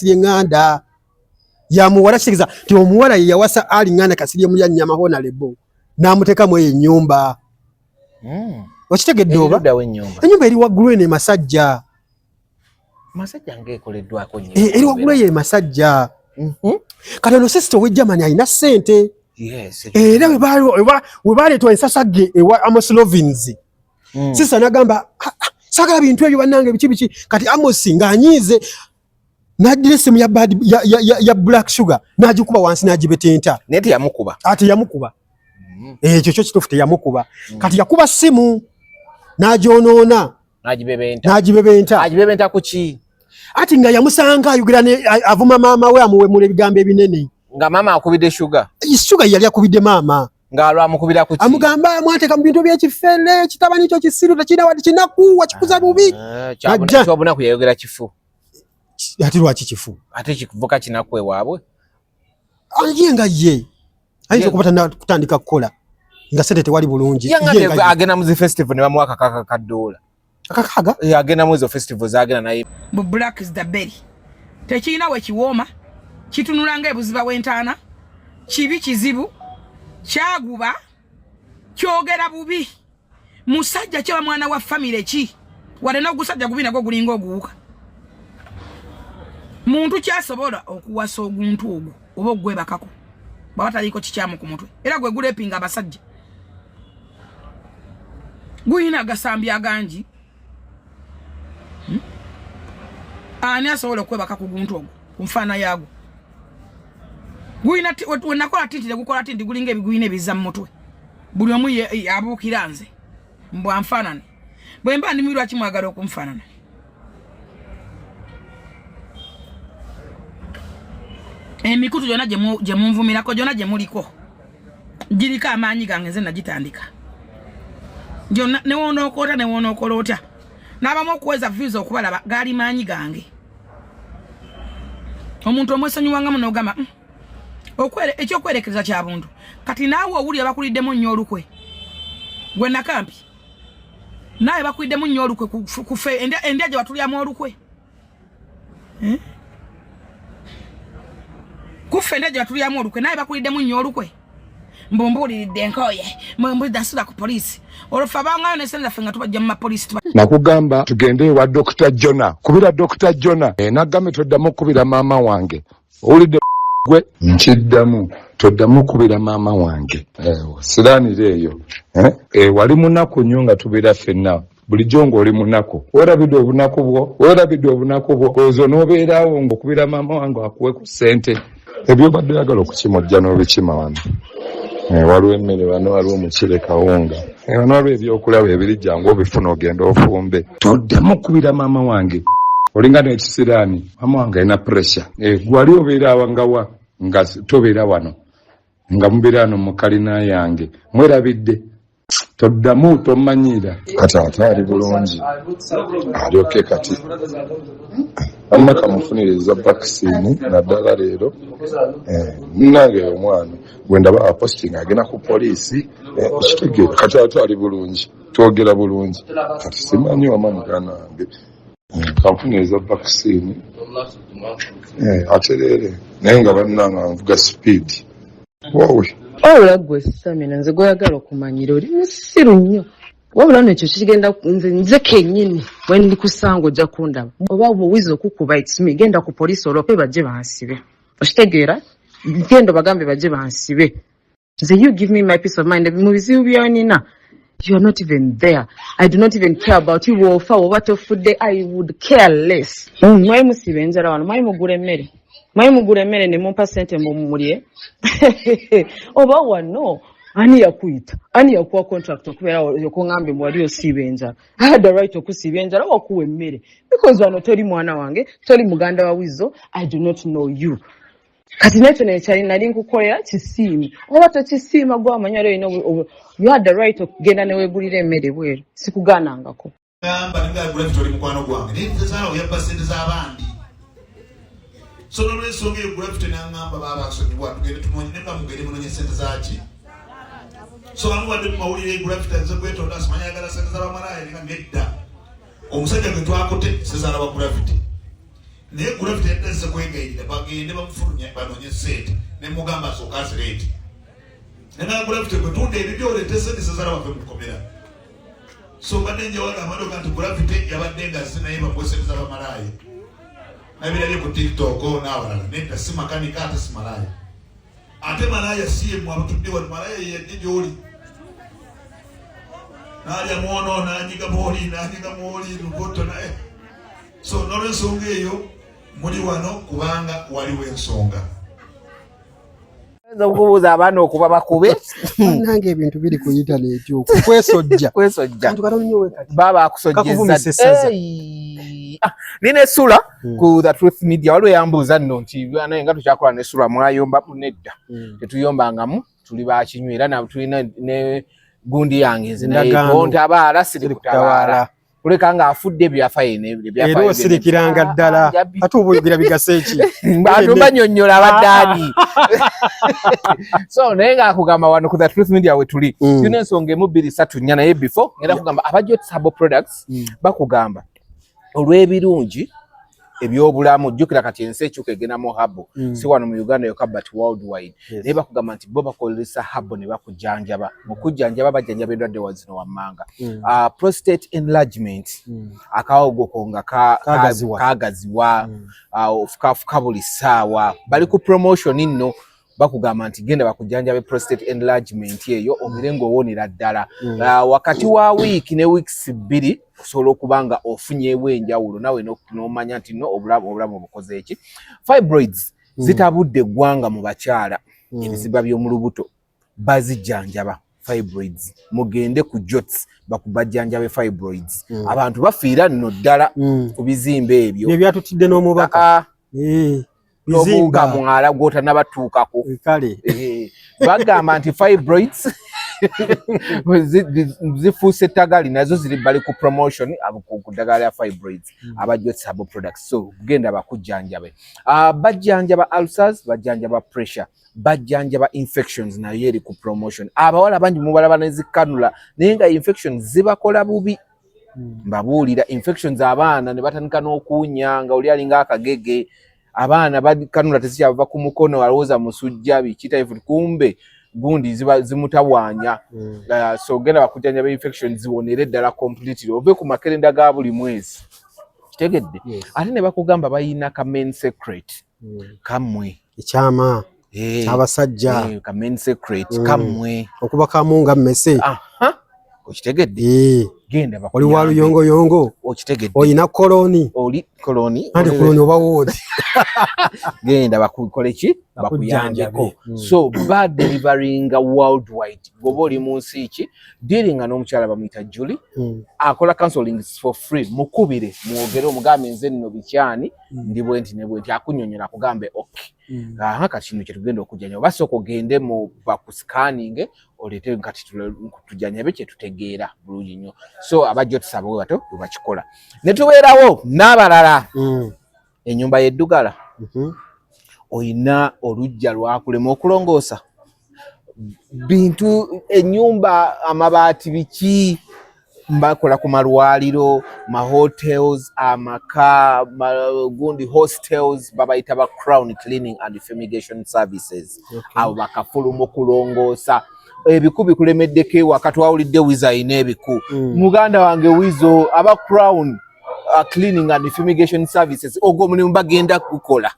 nganda ya muwala kitegeza ti omuwala yawasa ali nganda Kasirye mu Nyama Honorable namuteka mu ennyumba wakitegedde oba ennyumba eri waggulu ene masajja ngekoleddwako nnyo eri waggulu ye masajja katono sister we Germany alina ssente era we baleetwa ensasage ewa Amoslovins sister nagamba sagala bintu ebyo bannange biki kati Amos ng'anyiize n'addira essimu ya Black Sugar n'agikuba wansi n'agibetenta naye teyamukuba ate yamukuba ekyo kyo kituufu teyamukuba kati yakuba ssimu n'agyonoona n'agibebenta ku ki ati nga yamusanga ayogera avuma maama we amuwemula ebigambo ebinene nga maama akubidde Sugar yali akubidde maama ng'alwamukubira ku ki amugamba mwateeka mu bintu by'ekifere kitabani kyo kisiru tekina wadde kinaku wakikuza bubi kyobunaku yayogera kifu ate lwaki kifu ate kivuka kinaku ewaabwe ye nga ye ayinza okuba kutandika kukola nga sente tewali bulungi agenda mu zi festival ne bamuwa akakaka ka $1 akakaga agenda mu ezo festivals agenda naye bu Black is the berry tekirina we kiwooma kitunula ng'ebuziba w'entaana kibi kizibu kyaguba kyogera bubi musajja kyewa mwana wa family ki wadde n'ogusajja gubi nagwo gulinga oguwuka muntu kyasobola okuwasa oguntu ogwo oba ogwebakako bwaba taliko kikyamu ku mutwe era gwe gulepinga abasajja guyina agasambi agangi ani asobola okwebaka ku guntu ogwo ku nfaana yaagwo guyina wenakola tintire gukola tinti gulinga ebiguyina ebiza mu mutwe buli omu abuukira nze mbwa nfaanane bwe mba ndimirwa kimwagala okunfaanana emikutu gyonna gye munvumirako gyonna gye muliko giriko amaanyi gange nze nagitandika gyonna newonookoota newonookola otya n'abamu okuweza views okubalaba gaali maanyi gange omuntu omwesonyiwangamu n'ogamba ekyokwerekereza kya buntu kati naawe owulira bakuliddemu nnyo olukwe gwe nakampi nawe bakuliddemu nnyo olukwe kufe endya gye batulyamu olukwe kufe endya gye batulyamu olukwe nawe bakuliddemu nnyo olukwe mbumbuuliridde enkoye mbudasula ku poliisi olwofe abangayo nesente zaffe nga tubajja mu mapoliisi nakugamba tugende ewa Dr. Jona kubira Dr. Jona naggambe toddamu okubira maama wange owulidde gwe nkiddamu toddamu okubira maama wange siranire eyo wali munaku nnyo nga tubeera ffenna bulijjo ng'oli munaku werabidde obunaku bwo ozo n'obeerawo ng'okubira maama wange akuwe ku ssente ebyo badde yagala okukimojja n'obikima wano waliwo emmere wano waliwo mukire kawunga wano waliwo ebyokulaba ebiri jangu obifuna ogenda ofumbe toddamu okubira maama wange olinga n'ekisiraani maama wange alina pressure gwali obeera awangawa nga tobeera wano nga mubeera wano mu kalina yange mwerabidde toddamu tomanyiira kati ate ali bulungi alyoke kati amma kamufuniriza vaccine naddala leero nange omwana gwe ndaba aposting agenda ku poliisi kitegeera kati ate ali bulungi twogera bulungi kati simanyi wama muganda wange kamufuniriza vaccine ate leero naye nga bannanga nvuga speed wowe wabula gwe Samina nze gweyagala okumanyira oli musiru nnyo wabula nekyo kigenda nze kennyini bwe ndi kusanga ojja kundaba oba obuwizi okukuba ekisimi genda ku poliisi olwoke bajje bansibe okitegeera genda bagambe bajje bansibe nze you give me my peace of mind mu bizibu byonina you are not even there. I do not even care about you wofa oba tofudde. I would care less. Mwai musibe njala wano mwai mugure mmere ne mumpa sente mumulye oba wano ani yakuita ani yakuwa contract okubera yokongambe mwali osibe njala I had the right okusiba njala okuwe mmere because wano toli mwana wange toli muganda wa Wizo. I do not know you kati necho nekyali nali nkukolera kisiimi oba tokisiima gwa amanyalo ino you had the right okugenda newegulira emmere bweru sikugaanangako gamba nigagula vitoli mukwano gwange nizala oyabba sente z'abandi so nolwensonga eyo gula vitoli nangamba babasonyiwa tugende tumonyeneka mugende munonye sente zaki so bamuwadde mumawulire egula vitoli zekwetooda asimanya ayagala sente z'abamalaaya ninga nedda omusajja gwe twakote sezala bagula vitoli naye gravity yaddaze kwegayirira bagende bamufulumya banonye sente ne mugamba asooka asireti naye gravity bwe tunda ebibyo oleete sente sezala bave mukomera so mbadde njawala amadoka nti gravity yabadde nga sinaye bamuwe sente z'abamalaayi nabirabye ku TikTok n'abalala nedda si makanika ate si malaaya ate malaaya si yemmwe abatudde wano malaaya yedde gy'oli n'alya mwono n'anyiga mwoli lugoto naye so n'olwensonga eyo muli wano kubanga waliwo ensonga okubuuza abaana okuba bakube nange ebintu biri ku internet okwo kwesojja baba akusojjeza nina essula ku The Truth Media waliwo yambuuza nno nti naye nga tukyakola n'essula mwayomba nedda tetuyombangamu tuli bakinywa era na tulina ne gundi yange nze abaala siri kutabaala kuleka nga afudde byafaye era osirikiranga ddala ate obuyogira bigasa eki bantu banyonnyola abaddaani so naye nga akugamba wano ku The Truth Media we tuli tulina ensonga emu bbiri ssatu nnya naye before ngenda kugamba abajja Sabo Products bakugamba olw'ebirungi ebyobulamu jjukira kati ensi ekyuka egendamu habo si wano mu Uganda yokka but worldwide naye bakugamba nti bo bakozesa habo ne bakujjanjaba mu kujjanjaba bajjanjaba endwadde wazino wammanga prostate enlargement akawogoko nga kagaziwa ofukafuka buli ssaawa bali ku promotion nno bakugamba nti genda bakujjanjabe prostate enlargement eyo omere ng'owonera ddala wakati wa wiiki ne weeks bbiri osobola okuba nga ofunyeewo enjawulo nawe n'omanya nti no obulamu obukoze eki fibroids zitabudde eggwanga mu bakyala ebiziba by'omu lubuto bazijjanjaba fibroids mugende ku jots bakubajjanjabe fibroids abantu bafiira nno ddala ku bizimba ebyo ebyatutidde n'omubaka nobuuka mwala gw'otanabatuukako kale bagamba nti fibroids zifuuse ettagali nazo ziri bali ku promotion ku ddagala lya fibroids abajja Sabo Products so genda bakujjanjabe bajjanjaba ulcers bajjanjaba pressure bajjanjaba infections nayo eri ku promotion abawala bangi mubalaba nezikanula naye nga infections zibakola bubi mbabuulira infections abaana ne batandika n'okuwunya nga oli alinga akagege abaana bakanula tezikyava ku mukono alowooza musujja biki typhoid kumbe gundi zimutawaanya so genda bakujjanjaba infections ziwonere ddala completely ove ku makerenda ga buli mwezi kitegedde ate ne bakugamba bayina ka main secret kamwe ekyama kyabasajja ka main secret kamwe okuba kamunga mmese okitegedde genda oli wa luyongoyongo okitegedde oyina koloni oli koloni andi koloni oba woodi genda bakukole ki bakuyanjeko so bad delivering worldwide goba oli mu nsi ki dealing n'omukyala bamuyita Julie akola counseling for free mukubire mwogere omugambe nze nno bikyani ndi bwenti ne bwenti akunyonyola akugambe okay kati kino kyetugenda okujjanya oba sooka ogende mu bakuscanning oleete kati tujjanyabe kyetutegeera bulungi nnyo so abajja Sabo bato bwebakikola ne tubeerawo n'abalala ennyumba y'eddugala oyina olujja lwakulema okulongoosa bintu ennyumba amabaati biki mbakola ku malwaliro mahotels amaka gundi hostels babayita ba Crown Cleaning and Fumigation Services abo bakafuluma okulongoosa ebiku bikulemeddeko ewaka twawulidde wizo ayina ebiku muganda wange wizo aba Crown Cleaning and Fumigation Services ogwo omulimu bagenda kukola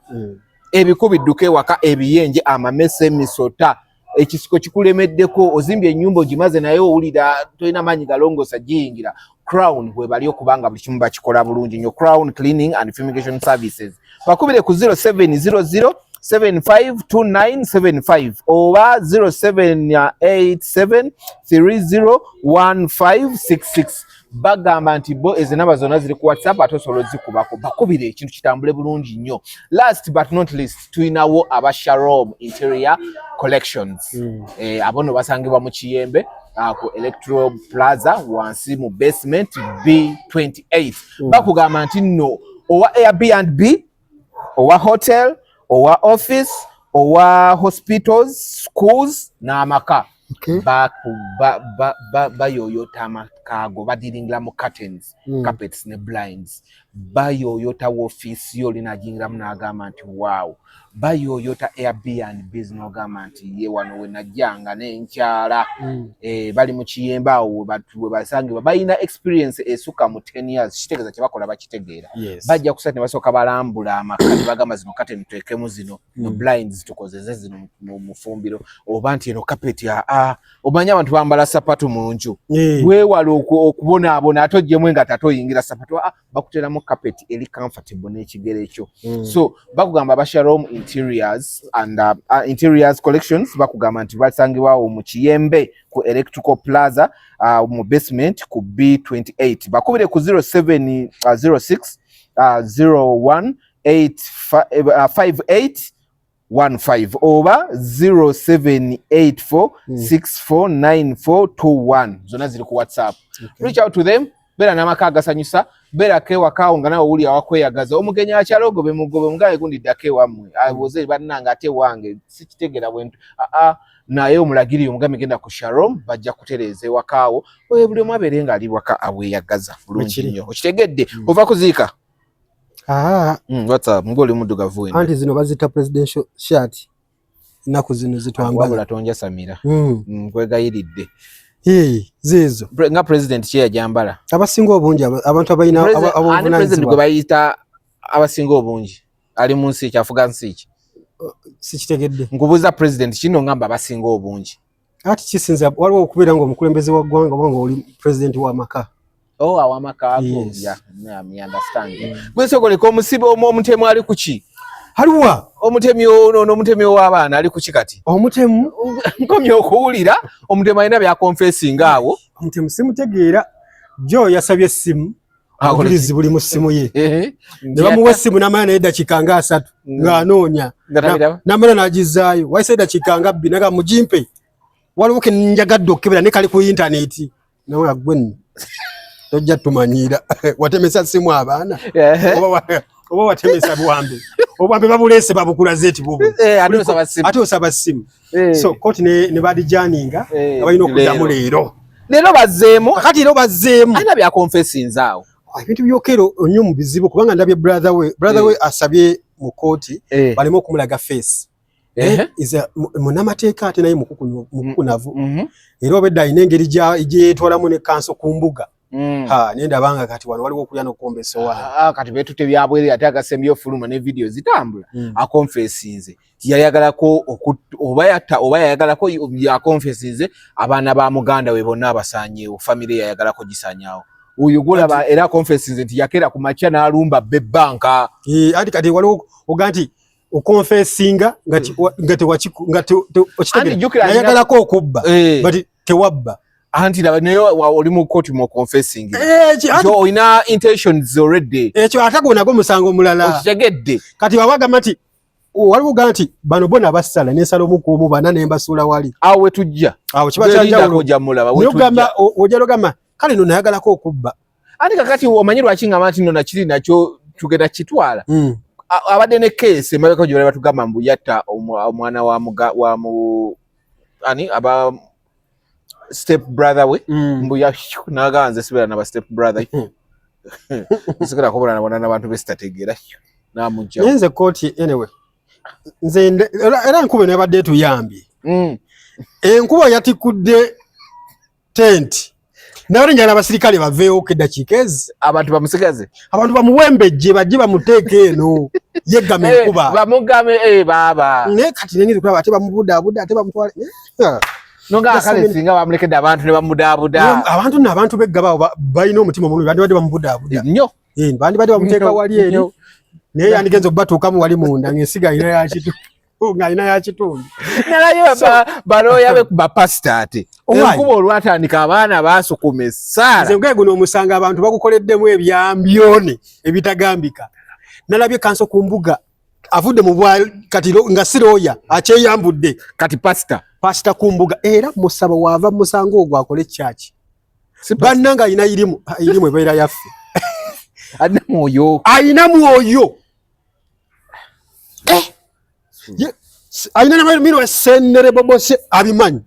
ebiku bidduka ewaka ebiyenje amamese emisota ekisiko kikulemeddeko ozimbye ennyumba ogimaze naye owulira tolina maanyi galongoosa giyingira Crown bwe bali okubanga buli kimu bakikola bulungi nnyo Crown Cleaning and Fumigation Services bakubire ku 0700 752975 oba 0787301566 bagamba nti bo ezinaba zonna ziri ku WhatsApp ate osobola zikubako bakubire ekintu kitambule bulungi nnyo last but not least tuyinawo aba Shalom Interior Collections abo no basangibwa mu Kiyembe ku Electro Plaza wansi mu basement B28 bakugamba nti nno owa Airbnb owa hotel owa office owa hospitals schools n'amaka bayoyota amakago badiringira mu curtains carpets ne blinds bayoyota w'ofiisi yo linajingiramu n'agamba nti waawo bayoyota Airbnb n'ogamba nti ye wano we najjanga n'enkyala bali mu kiyemba awo we basangibwa balina experience esukka mu 10 years kitegeeza kye bakola bakitegeera bajja kusatu ne basooka balambula amaka ne bagamba zino kate nitwekemu zino no blinds tukozeze zino mu mufumbiro oba nti eno carpet omanya abantu bambala sapatu mu nju weewala okubonaabona ate ojjemu nga tatoyingira sapatu bakuteramu carpet eri comfortable n'ekigere ekyo so bakugamba Basharom Interiors and Interiors Collections bakugamba nti basangibwawo mu Kiyembe ku Electrical Plaza mu basement ku B28 bakubire ku 0706 018515 oba 0784649421 zona ziri ku WhatsApp reach out to them bera namaka agasanyusa bera kewa kaunga nawo uli awakweyagaza omugenyi akyalogo bemugobe mungaye gundi dake wamwe aboze bannanga ate wange sikitegera bwentu naye omulagiri omugame genda ku Sharom bajja kutereze wakawo buli mwaberenga ali waka aweyagaza bulungi nnyo okitegedde ova kuziika WhatsApp ngoli mudugavu wena anti zino bazita presidential shirt naku zino zitwambala wabula tonja Samira nkwegayiridde zizo nga president kye yajambala abasinga obungi abantu abayina abovunanyizibwa president gwe bayita abasinga obungi ali mu nsi kyafuga nsi ki sikitegedde nkubuuza president kino ngamba abasinga obungi ati kisinza waliwo okubeera nga omukulembeze wa ggwanga oba nga oli president w'amaka awamaka ago me understand gwesogoleka omusibe omutemu ali kuki haliwa omutemi ono n'omutemi w'abaana ali kuki kati omutemu nkomye okuwulira omutemu alina bya confessing awo omutemu simutegeera jo yasabye essimu abulizi buli mu ssimu ye ne bamuwa essimu n'amala naye eddakiika nga 3 ng'anoonya n'amala n'agizaayo wayise eddakiika nga 2 naga mugimpe waliwo ke njagadde okkebera ne kali ku intaneti nawe agwenno tojja tumanyira watemesa ssimu abaana oba watemesa buwambe babuleese babukulaze eti bubu ate osaba ssimu so koti ne badijaninga abalina okuddamu leero bazzeemu kati leero bazzeemu alina bya confessing awo ebintu byokero onnyo mu bizibu kubanga ndabye brother we asabye mu kooti baleme okumulaga face munamateeka ate naye mukukunavu era obedda alina engeri gyeyeetwalamu ne kanso ku mbuga nendabanga kati wano waliwo okulya n'okukombesowa kati betute byabwere ate agasembyo fuluma ne video zitambula akonfesinze yayagalako oba yayagalako yakonfesinze abaana ba Muganda we bonna abasanyeewo family yayagalako gisanyawo uyu gulaba era conferences nti yakera ku macha na alumba bebanka ati kati waliwo oganti okonfessinga ngati wachiku ngati okitegera yayagalako okubba but tewabba anti nayo oli mu court mo confessing so ina intentions already ekyo atago nago musango mulala okitegedde kati wawaga mati waliwo ganti bano bona basala nesala omukuumu bana nembasula wali awe tujja awo kiba kyajjawulo jamulaba we tujja ojalogama kale no nayagalako okubba ati kakati omanyirwa kinga mati no nakiri nakyo tugenda kitwala abadde ne case emabeka gyo bali batugamba mbu yatta omwana wa mu ani aba step brother we mbu ya naganze sibera na step brother sikira kubona nabona nabantu besitategera namujja nze court anyway nze era nkube nebadde tuyambi enkuba yatikudde tent nawe njala abasirikale baveewo keddakiikezi abantu bamusigaze abantu bamuwembejje bajje bamuteeke eno yeggame enkuba bamugame baba ne kati nenyiza kulaba ate bamubudaabuda ate bamutwale nonga akale singa bamulekede abantu ne bamudaabuda abantu n'abantu beggaba balina omutima omulungi bandi badde bamubudaabuda nnyo bandi badde bamuteeka wali eri naye yandigenza okubatuukamu wali munda ng'ensiga alina yakitu ng'alina yakitundu nalaye baloya be kuba pasita ate enkuba olwatandika abaana baasukuma essaala nze ngwe guno omusanga abantu bagukoleddemu ebyambyone ebitagambika nalabye kanso ku mbuga avudde mu kati nga siroya akyeyambudde kati pasita ku mbuga era musaba waava musango ogwo akole kyaki bannanga alina irimu ebeera yaffe alina mwoyo alina namiro esennere bobose abimanyi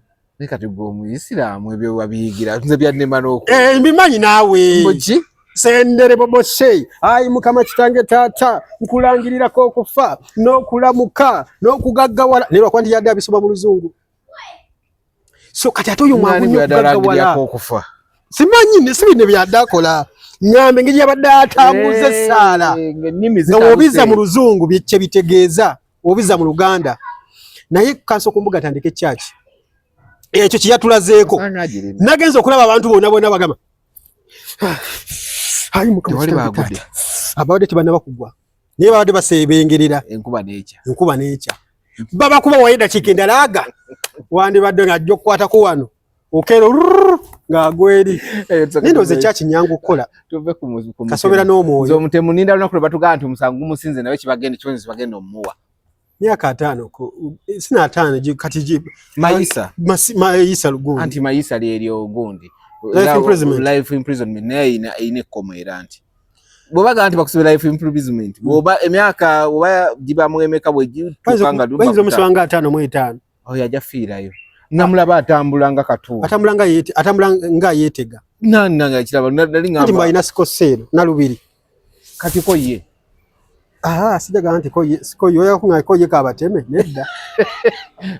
kati gwe omuyisiraamu ebyo wabiyigira nze byannema n'oku mbimanyi naawe muki Sendere bobose ayi mukama kitange tata nkulangirirako okufa n'okulamuka n'okugaggawala ne bakwandi yadde abisoma mu luzungu. So kati ate oyo mwangu n'okugaggawala okufa simanyi ne sibine byadakola nyambe ngiri yabadde atambuza essaala nga obiza mu luzungu bye bitegeeza obiza mu Luganda naye kanso kumbuga tandike church ekyo kiyatulazeeko nagenza okulaba abantu bonna bagama hayi mukama abawade tebana bakugwa naye babadde basebengerera enkuba necha baba kuba wayenda kikendalaga wandi badde ngajjo kwata ku wano okero nga gweri nindo ze church nyangu kola tuve ku muzi kasobera n'omwoyo zo mutemu ninda lunaku batuga nti musangu musinze nawe kibagende kyonzi bagende omuwa myaka 5 ko sina 5 kati Mayisa Lugundi anti Mayisa lyo gundi life imprisonment naye ine komera anti bobaga anti bakusubira life imprisonment boba emyaka oba jiba mwemeka bwe tukanga dumba banzo muswanga 5 mu 5 oya jafirayo namulaba atambulanga katu atambulanga yetega nanga kiraba nali ngamba ndi mbayina sikosero na lubiri kati ko ye sijaga anti ko yoya kunga ko ye kabateme nedda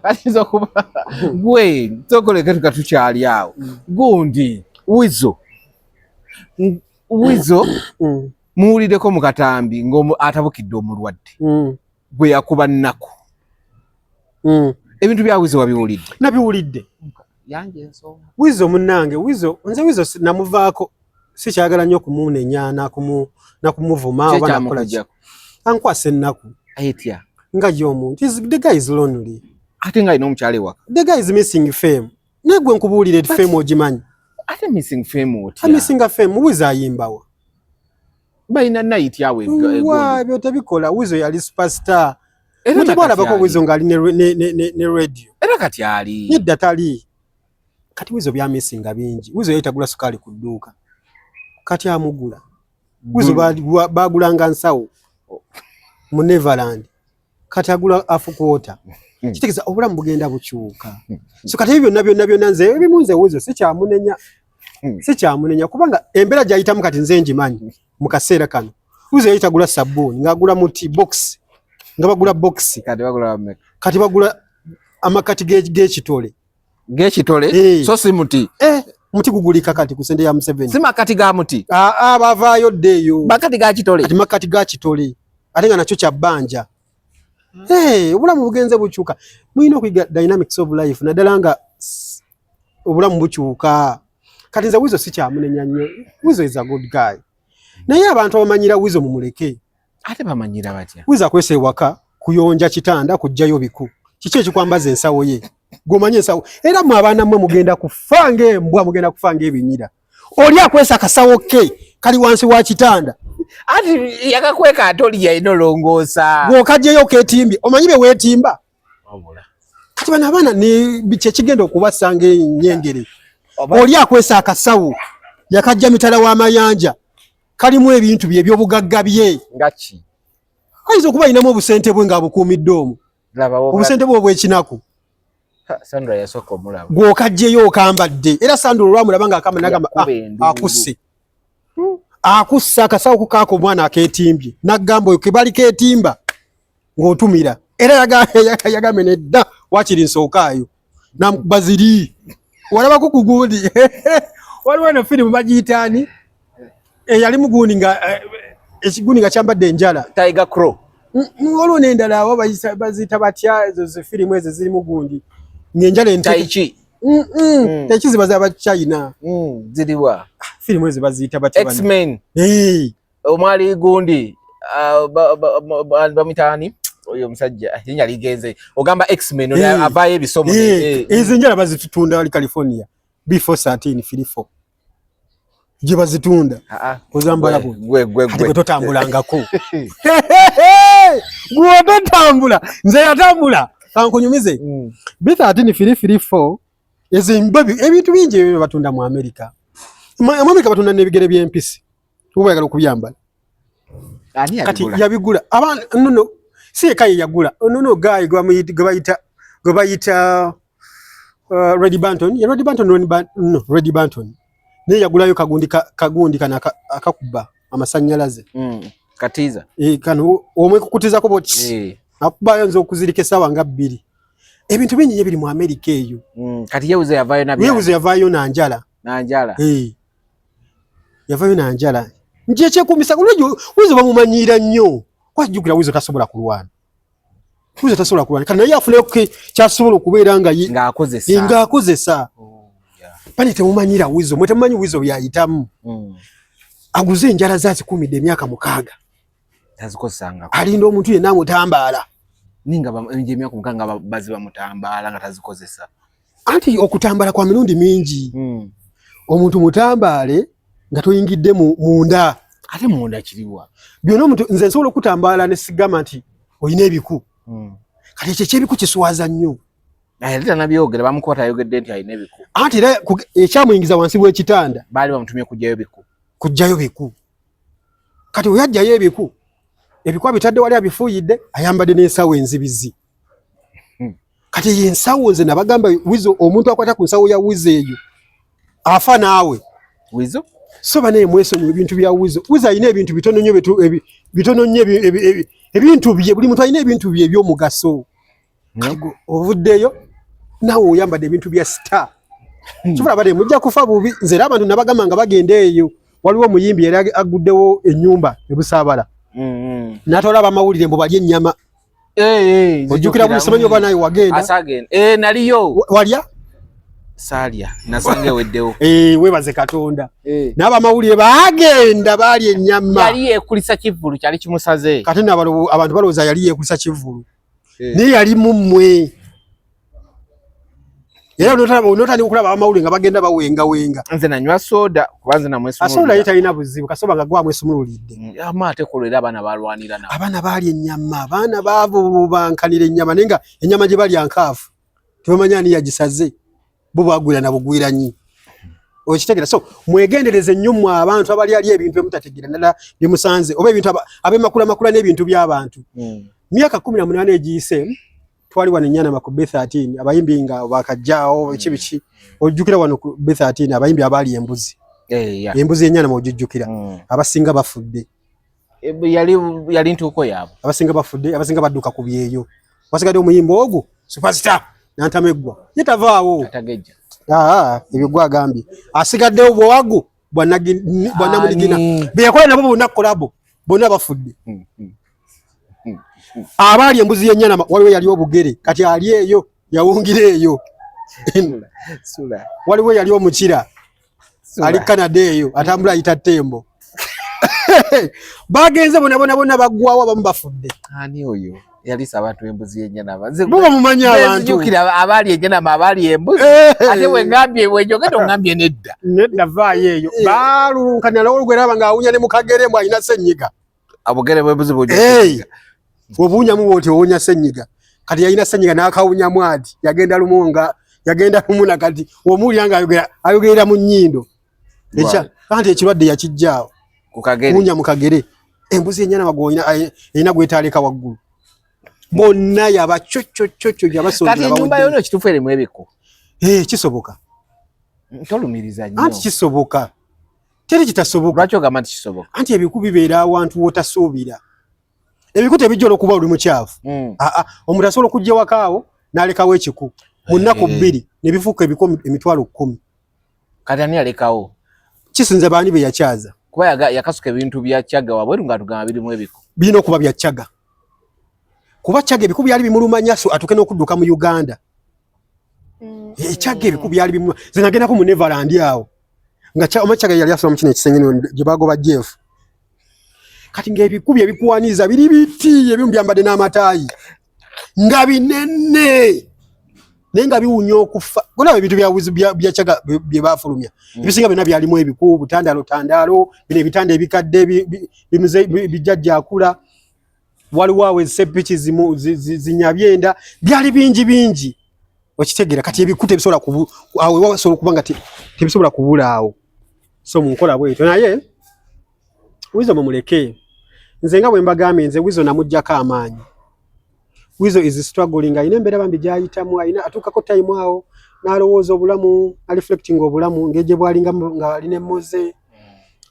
asizo kuba gwe tokole katu kyali awo gundi wizo muwulideko mu katambi ngo atabukidde omulwadde gwe yakuba nnako ebintu bya wizo wabiwulidde nabiwulidde yange ensonga wizo munnange nze wizo namuvaako sikyagala nnyo kumunenya nakumuvuma oba nakola ankwasa ennaku ayetya nga y'omuntu the guy is lonely ate nga ino omukyale waka the guy is missing fame negwe nkubuulire fame ogimanyi ate missing fame otya missing fame wizo ayimbawa bayina night yawe ebyo tebikola wizo yali superstar mutibwala bako wizo ngali ne radio era kati ali nedda tali kati wizo bya missinga bingi wizo yayitagula sukali ku dduuka kati amugula wizo bagulanga nsawo mu Neverland kati agula afukuota kitegeza obulamu bugenda bukyuka so kati ebyo byonna nze ebimunze wizo sikyamunenya kubanga embera gyayitamu kati nze njimanyi mu kaseera kano wizo yayitagula sabuni ngagula muti box nga bagula box kati bagula amakati g'ekitole so si muti muti gugulika kati ku sente ya M7 si makati ga muti bavaayo ddeeyo makati ga kitole kati makati ga kitole ate nga nakyo kya bbanja obulamu bugenze bukyuka mulina okuyiga dynamics of life naddala nga obulamu bukyuka kati nze wizo sikyamunenya nnyo wizo is a good guy naye abantu abamanyira wizo mumuleke ate bamanyira batya wizo akwesa ewaka kuyonja kitanda kujjayo biku kiki ekikwambaza ensawo ye gomanye ensawo era mu abaana mmwe mugenda kufanga embwa mugenda kufanga ebinyira oli akwesa akasawo ke kali wansi wa kitanda ati yakakweka atoli ya inolongosa gokajjeyo ketimbi omanyi be weetimba kati bana abaana ni biche kigenda okubasanga enyengere oli akwesa akasawo yakajja mitala w'amayanja kalimu ebintu bye by'obugagga bye ngachi ayinza okuba ayinamu obusente bwe nga bukuumidde omu obusente bwe obw'ekinaku Sandra yasoko mulaba gwokajjeyo okambadde era Sandra olwamulaba nga akamba nagamba akusse akasawo kukaako omwana akeetimbye nagamba oyo kebali keetimba ng'otumira era yagambye nedda wakiri nsookayo baziri walabako ku gundi waliwo eno firimu bagiyitaani eyali mugundi nga ekigundi nga kyambadde enjala Tiger Crow waliwo n'endala abo baziyita batya ezo zifirimu ezo ziri mugundi ng'enjala entaichi tekiziba zaba China ziriwa firimu ezo baziyita batya X-Men omwali gundi bamitani oyo musajja yinya ligenze ogamba X-Men avaye ebisomo ezo njala bazitunda wali California B413 filifo je bazitunda kozambala gwe ati totambulangako gwe totambula nze yatambula kankunyumize B13 filifo ezo mbabi ebintu bingi ebyo batunda mu America batunda n'ebigere by'empisi ubayagala okubyambala kati yabigula abantu no si kai yagula no guy go bayita Reddy Banton Reddy Banton ne yagulayo kagundi kana akakuba amasanyalaze katiza kano omwe kukutiza ko boti akubayo nzo okuzirika sawa nga 2 ebintu binyi biri mu America eyo kati yewuze yavayo na yewuze yavayo na njala yavayo na njala njeche kumisa kulejo wizo bamumanyira nnyo kwajukira wizo tasobola kulwana kana yafune ko kyasobola okubeera nga akozesa pani temumanyira wizo mwetemanyi wizo byayitamu aguze njala zazi 10 emyaka 6 tazikozanga alinda omuntu yenna mutambala ninga emyaka 6 baziba mutambala nga tazikozesa anti okutambala kwa mirundi mingi omuntu mutambale nga toyingidde munda ate munda kiriwa byonna omuntu nze nsobola okutambala ne sigama nti oyina ebiku kati ekyo ekyebiku kiswaza nnyo ayaleta nabyogera bamukwata ayogedde nti ayina ebiku anti era ekyamuyingiza wansi w'ekitanda baali bamutumye kujjayo biku kati oyajjayo ebiku abitadde wali abifuuyidde ayambadde n'ensawo enzibizi kati yensawo nze nabagamba wizo omuntu akwata ku nsawo ya wizo eyo afa naawe wizo soba naye mwesonyiwa ebintu bya wizo ayina ebintu bitono nnyo ebintu bye buli muntu ayina ebintu bye eby'omugaso ovuddeyo nawe oyambadde ebintu bya star kibula bade mujja kufa bubi nze era abantu nabagamba nga bagenda eyo waliwo omuyimbi yali aguddewo ennyumba ebusaabala n'atwala abamawulire mbu balye ennyama ojjukira bulisemanyi oba naye wagenda naliyo walya salya nasange weddewo webaze Katonda n'abamawulire bagenda balya ennyama yali yekulisa kivulu kyali kimusaze kati abantu balowooza yali yekulisa kivulu naye yali mummwe era onotandika okulaba abamawulire nga bagenda bawenga nze nanywa soda kubanze namwesumululidde asoda ye talina buzibu kasoba nga gwamwesumululidde ate kolera abaana balwanira nabo abaana balya ennyama abaana bavubankanira ennyama naye nga ennyama gye balya nkaafu tebamanya ani yagisaze bo bagwira na bugwiranyi okitegera so mwegendereze nnyo mu abantu abali ali ebintu emutategera nala bimusanze oba ebintu abemakula n'ebintu by'abantu myaka 18 egiyise twali wano Nyana ku B13 abayimbi nga bakajjaawo ekibiki ojjukira wano ku B13 abayimbi abali embuzi embuzi yenyana mojjukira abasinga bafudde yali ntuuko yaabo abasinga bafudde abasinga badduka ku byeyo wasigadde omuyimbo ogwo superstar nantamegwa yetavaawo atagejja ebyo gwagambye asigaddewo bwawagu bwanamuligina beyakola nabo bonna kolabo bonna bafudde abali embuzi yenyana waliwo yali obugere kati ali eyo yawungira eyo waliwo yali omukira ali Canada eyo atambula ayita tembo bagenze bonna baggwawo abamu bafudde ani oyo yali sabatu embuzi yenyana bo mumanya abantu njukira abali yenyana abali embuzi ate wengambye wenjogera ongambye nedda vaayo eyo balulunkana lawo gweraba nga awunya ne mukagere mwa ina senyiga abugere bwebuzi bujja obunya mu boti owonya senyiga kati yalina senyiga n'akawunya mwadi yagenda lumunga yagenda lumuna kati omuli yanga ayogera mu nnyindo echa kandi ekirwadde yakijjaawo kukagere kunya mukagere embuzi yenyana bagoyina ina gwetaleka waggulu bonna yaba chocho yabasonga kati nyumba yono kitufu ere mwebiko kisoboka ntolumiriza nnyo anti kisoboka teri kitasoboka lwaki ogamba nti kisoboka anti ebikubi beera awantu wotasuubira ebikute bijjolo kuba oli mukyafu omuntu asobola okujja wakaawo n'alekawo ekiku mu nnaku 2 ne bifuuka emitwalo 10 kati ani alekawo kisinza baani be yakyaza kuba yakasuka ebintu bya Kyaga wabweru nga tugamba birimu ebiko birina okuba bya Kyaga kuba Kyaga ebikubi byali bimulumanya so atuke n'okudduka mu Uganda Kyaga ebikubi byali bimulumanya ze nagendako mu Neverland awo nga Kyaga yali asoma mu kino ekisengeno gye bagoba Jeff kati ng'ebikubi ebikuwaniza biri biti ebimu byambadde n'amataayi nga binene naye nga biwunya okufa golaba ebintu bya Kyaga bye baafulumya ebisinga byonna byalimu ebiku butandaalo bino ebitanda ebikadde bijjajjaakula waliwo awo esepiki zinyabyenda byali bingi okitegera kati ebikuta ebisobola awo wasobola okuba nga tebisobola kubula awo so munkola bwetyo naye wizo mumuleke nze nga bwe mbagambye nze wizo namuggyako amaanyi wizo is struggling ayina embeera bambi gyayitamu ayina atuukako time awo n'alowooza obulamu reflecting obulamu ngeje bwalinga nga aline moze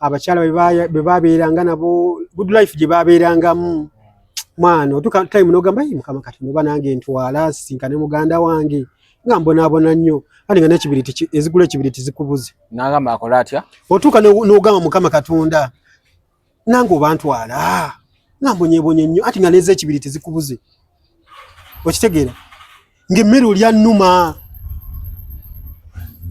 abakyala bwe babeeranga nabo good life gye babeerangamu mwana otuka time n'ogamba mukama kati noba nange ntwala sinkane muganda wange nga mbonaabona nnyo ati nga n'ekibiriti ezigula ekibiriti zikubuze n'agamba akola atya otuuka n'ogamba mukama Katonda nange oba ntwala nga mbonyebonye nnyo ati nga neza ekibiriti zikubuze okitegeera ng'emmere olya nnuma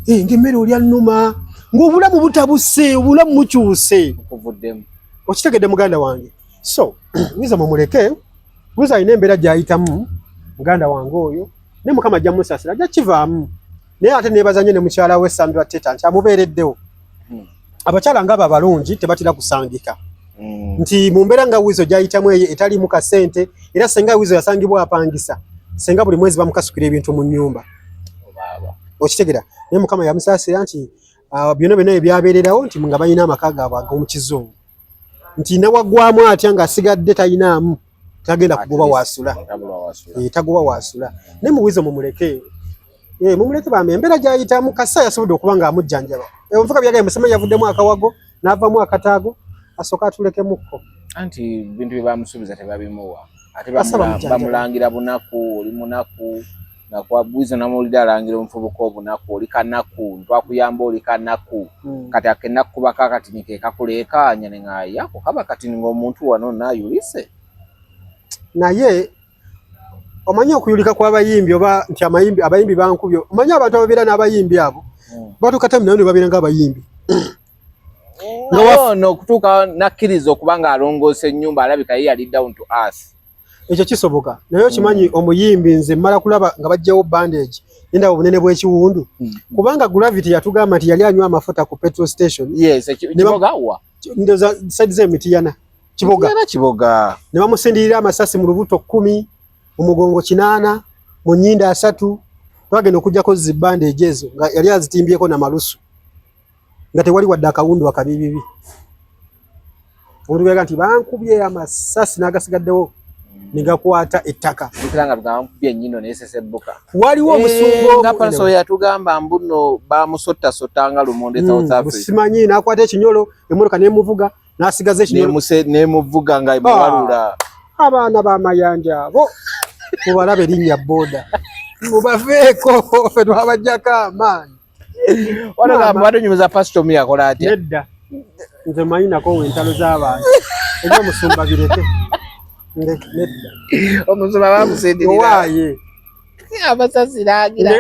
ng'emmere olya nnuma ng'obulamu butabuse obulamu mukyuse okuvuddemu okitegedde muganda wange so wiza mumuleke wiza alina embeera gy'ayitamu muganda wange oyo ne mukama ajja musasira ajja kivaamu naye ate neebaza nnyo ne mukyala we Sandra Teta nti amubeereddewo abakyala ng'abo abalungi tebatera kusangika nti mu mbeera nga wizo gy'ayitamu eyo etaliimu kasente era senga wizo yasangibwa apangisa senga buli mwezi bamukasukira ebintu mu nnyumba okitegera naye mukama yamusaasira nti byonna byonna ebyabeererawo nti nga balina amaka gaabwe ag'omu kizungu nti nawaggwamu atya ng'asigadde talinaamu tagenda kugoba waasula tagoba waasula naye muwizo mumuleke mumuleke bambe embeera gy'ayitamu kasa yasobodde okuba ng'amujjanjaba omuvuka byagaye musema yavuddemu akawago n'avamu akataago asooka atulekemukko anti bintu bye bamusuubiza tebabimuwa ate bamulangira bunaku oli munaku nakwabuiza namulira alangira omufubuka obunaku oli kanaku twakuyamba oli kanaku kati akenaku bakakati nike kakuleekaanya ne ng'ayako kaba kati ng'omuntu wano naayulise naye omanyi okuyulika kw'abayimbi oba nti abayimbi bankubyo omanyi abantu ababeera n'abayimbi abo batukatamu nayo ne babeera ng'abayimbi ono okutuuka nakkiriza okuba ng'alongoosa ennyumba alabika ye yali down to earth ekyo kisoboka naye okimanyi omuyimbi nze mmala kulaba nga bajjawo bandage nenda obunene bw'ekiwundu kubanga Gravity yatugamba nti yali anywa amafuta ku petrol station ndoza side z'emitiyana kiboga ne bamusindirira amasasi mu lubuto 10 mu mugongo 8 mu nnyinda 3 twagenda okujjako zibandage ezo nga yali azitimbyeko na malusu nga tewali wadde akawundu akabibibi omuntu nti bankubye amasasi n'agasigaddewo nigakwata ettaka kiranga bwankubye nnyino n'esesebbuka waliwo omusungo nga paso yatugamba mbuno bamusotta nga lumonde South Africa simanyi n'akwata ekinyolo emmotoka n'emuvuga n'asigaza ekinyolo n'emuvuga nga emuwalula abaana b'amayanja abo mubalabe erinnya boda mubaveeko ffe twabajjako amaanyi wano nyumiza pasito mu yakola atya nedda nze manyi nako wentalo z'abantu ebyo musumba bireke nedda omusumba bamusindirira amasasi naagira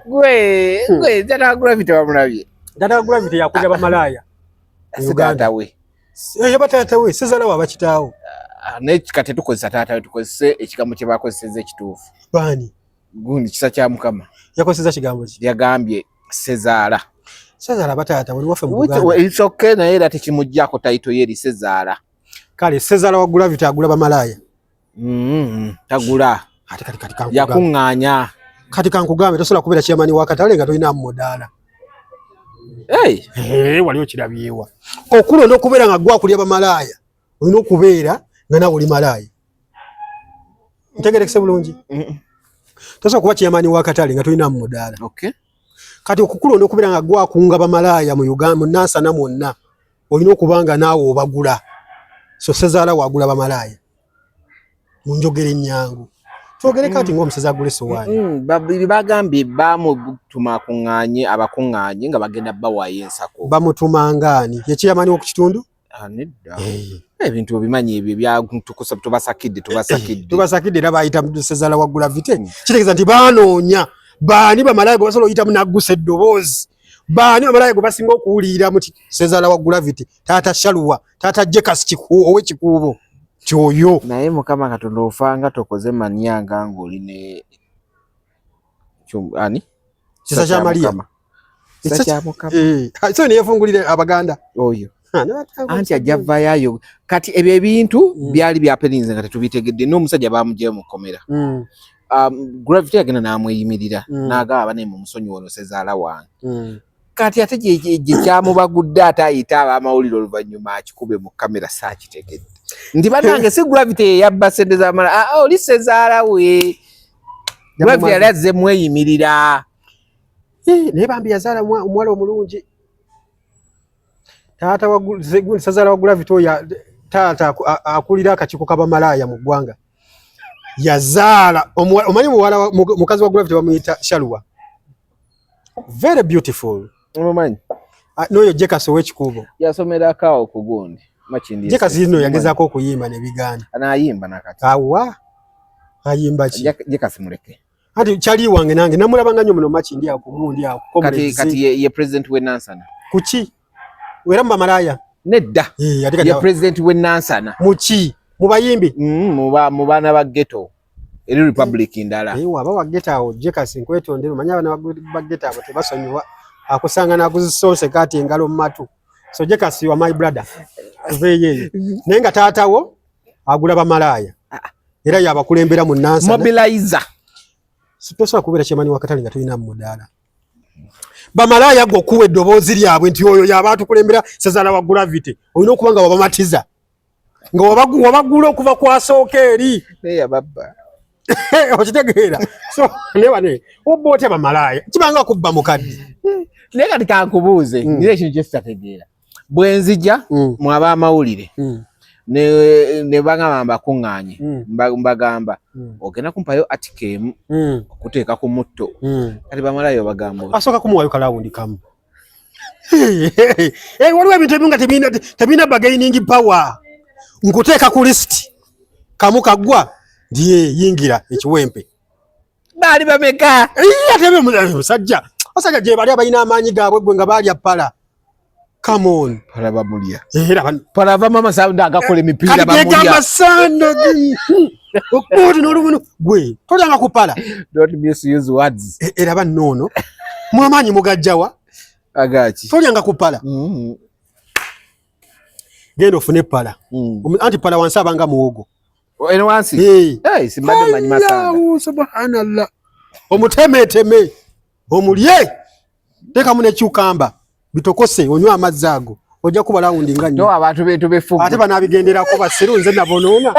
gwe Tata Gravity bamulabye Tata Gravity yakulira bamalaaya Uganda we yaba taata we Sezala wa bakitaawo naye kati tukozesa taata we tukozese ekigambo kye bakozeseza ekituufu baani gundi kisa kya Mukama yakozesa kigambo ki yagambye Sezala bataata wali waffe mu Uganda it's okay naye era tekimuggyako taito yeri Sezala kale Sezala wa Gravity agula bamalaaya tagula kati yakuŋŋaanya kati kankugambe tosobola kubeera kyamani wakatale nga tolina mudaala wali okirabyewa okulonda okubeera nga gwakulya bamalaaya olina okubeera nga nawe oli malaaya ntegerekese bulungi tosobola kuba kyamani wakatale nga tolina mudaala kati okukulonda okubeera nga gwakunga bamalaaya mu Uganda mu Nansana mwonna olina okuba nga naawe obagula so Sezala wagula bamalaaya munjogere ennyangu twogere kati ng'omusezi agula essowaani babiri bagambye bamutuma akuŋŋaanye abakuŋŋaanye nga bagenda bawaayo ensako bamutumangaani yekiyamani okukitundu nedda ebintu obimanyi ebyo tubasakidde era bayita Sezala wa Gravity kitegeeza nti baanoonya baani bamalaaya gwe basobola oyitamu naggusa eddoboozi baani bamalaaya gwe basinga okuwulira muti Sezala wa Gravity taata Shaluwa taata Jekas ow'ekikuubo kyoyo naye Mukama Katonda ofanga tokoze manyanga ng'oli ne ani kisa kya Maria kisa kya Mukama so ne yefungulire Abaganda oyo anti ajavayo kati ebyo ebintu byali byapelinze nga tetubitegedde n'omusajja bamugye mu komera Gravity agenda n'amweyimirira n'agaba ne mu musonyi wono Sezala wange kati ate gye kyamubagudde ate ayita ab'amawulire oluvannyuma akikube mu kamera saakitegedde ndi banange si Gravity yabba sente z'amala oli Sezala we Gravity yali azze mweyimirira naye bambi yazaala omuwala omulungi. Taata Sazala wa Gravity oyo taata akulira akakiiko k'abamalaaya mu ggwanga. Yazaala omanyi mukazi wa Gravity bamuyita Shalwa. Very beautiful. Omanyi. N'oyo Jekasi ow'ekikuubo. Yasomera akawo ku gundi. Makindi. Jekasi nno yagezaako okuyimba ne biganda. Anaayimba nakati. Awa. Ayimba ki? Jekasi muleke. Ati kyali wange nange namulabanga nnyo muno Makindi awo ku gundi awo. Kati ye president we Nansana. Kuki? Wera mu bamalaaya. Nedda. Ye president we Nansana. Muki? Mu bayimbi? Mu baana ba ghetto. Eri republic ndala. Waba wa ghetto awo Jekasi nkwetondera omanya abana ba ghetto abo tebasonyiwa. Akusanga nakuzisose kati engalo mu matu. So Jekasi wa my brother. Veye. Nenga taatawo agula bamalaaya. Era yabakulembera mu Nansana. Mobilizer. Sitosa kubera kyemani wakatali nga tulina mu mudaala. Bamalaaya go kuwe eddoboozi lyabwe nti oyo y'abantu kulembera Sazala wa Gravity. Olina okuba nga wabamatiza. Nga wabagula okuva kwasooka eri. Neya baba. Okitegeera. So ne obote bamalaaya. Kibanga kubba mukadde. Naye kati kankubuuze ngire ekintu kyesitategeera. Bwe nzija mwaba amawulire ne bagamba mbakuŋŋaanye mbagamba ogenda kumpayo article emu okuteeka ku mutto kati bamalayo bagamba asooka kumuwayo kalawundi kamu. Waliwo ebintu ebimu nga tebina bargaining power. Nkuteeka ku list kamu kagwa ndiye yingira ekiwempe. Baali bameka? Ate musajja basajja gye bali abalina amaanyi gaabwe gwe nga baali apala. Come on. Para bamulya. Para mama saunda agakola emipiira bamulya. Kati amasanda. Okudi n'olubuno gwe tolyanga kupala. Don't misuse words. Era bannono. Mwamaanyi mugajjawa. Agachi. Tolyanga kupala. Genda ofune pala. Anti pala wansi abanga muwogo. Eno wansi? Hey, simbadde manyi masanda. Subhanallah. Omutemeteme. Omulye. Teka mune kyukamba. Bitokose onywa amazzi ago. Ojja kuba lawundi nga nnyo. No abantu betu befugu. Ate banabigenderako basiru nze nabonoona.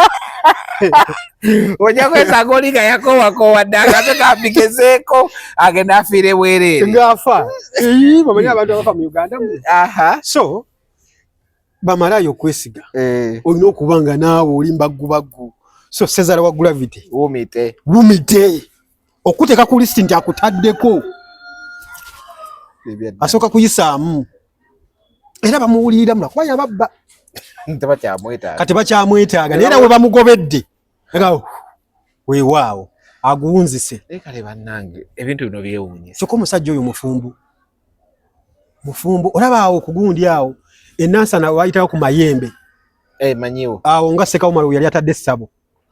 Ojja kwesanga oliga yakowako waddaga ate kabigezeeko agenda afiire bwereere. Ngaafa. Bamanyi abantu abafa mu Uganda. So bamalayo okwesiga. Olina okuba nga naawe oli mbaggu. So Sazala wa Gravity. Wumite. Okuteeka ku list nti akutaddeko. Asooka kuyisaamu. Era bamuwulirira mula kuba yababba. Kati bakyamwetaaga. Era we bamugobedde. Weewaawo. Aguwunzise. Kale bannange ebintu bino byewuunyisa. Kyokka omusajja oyo mufumbu. Olaba awo ku gundi awo. Enansana wayitawo ku mayembe. Manyiwo. Awo nga Ssekawumala yali atadde essabo.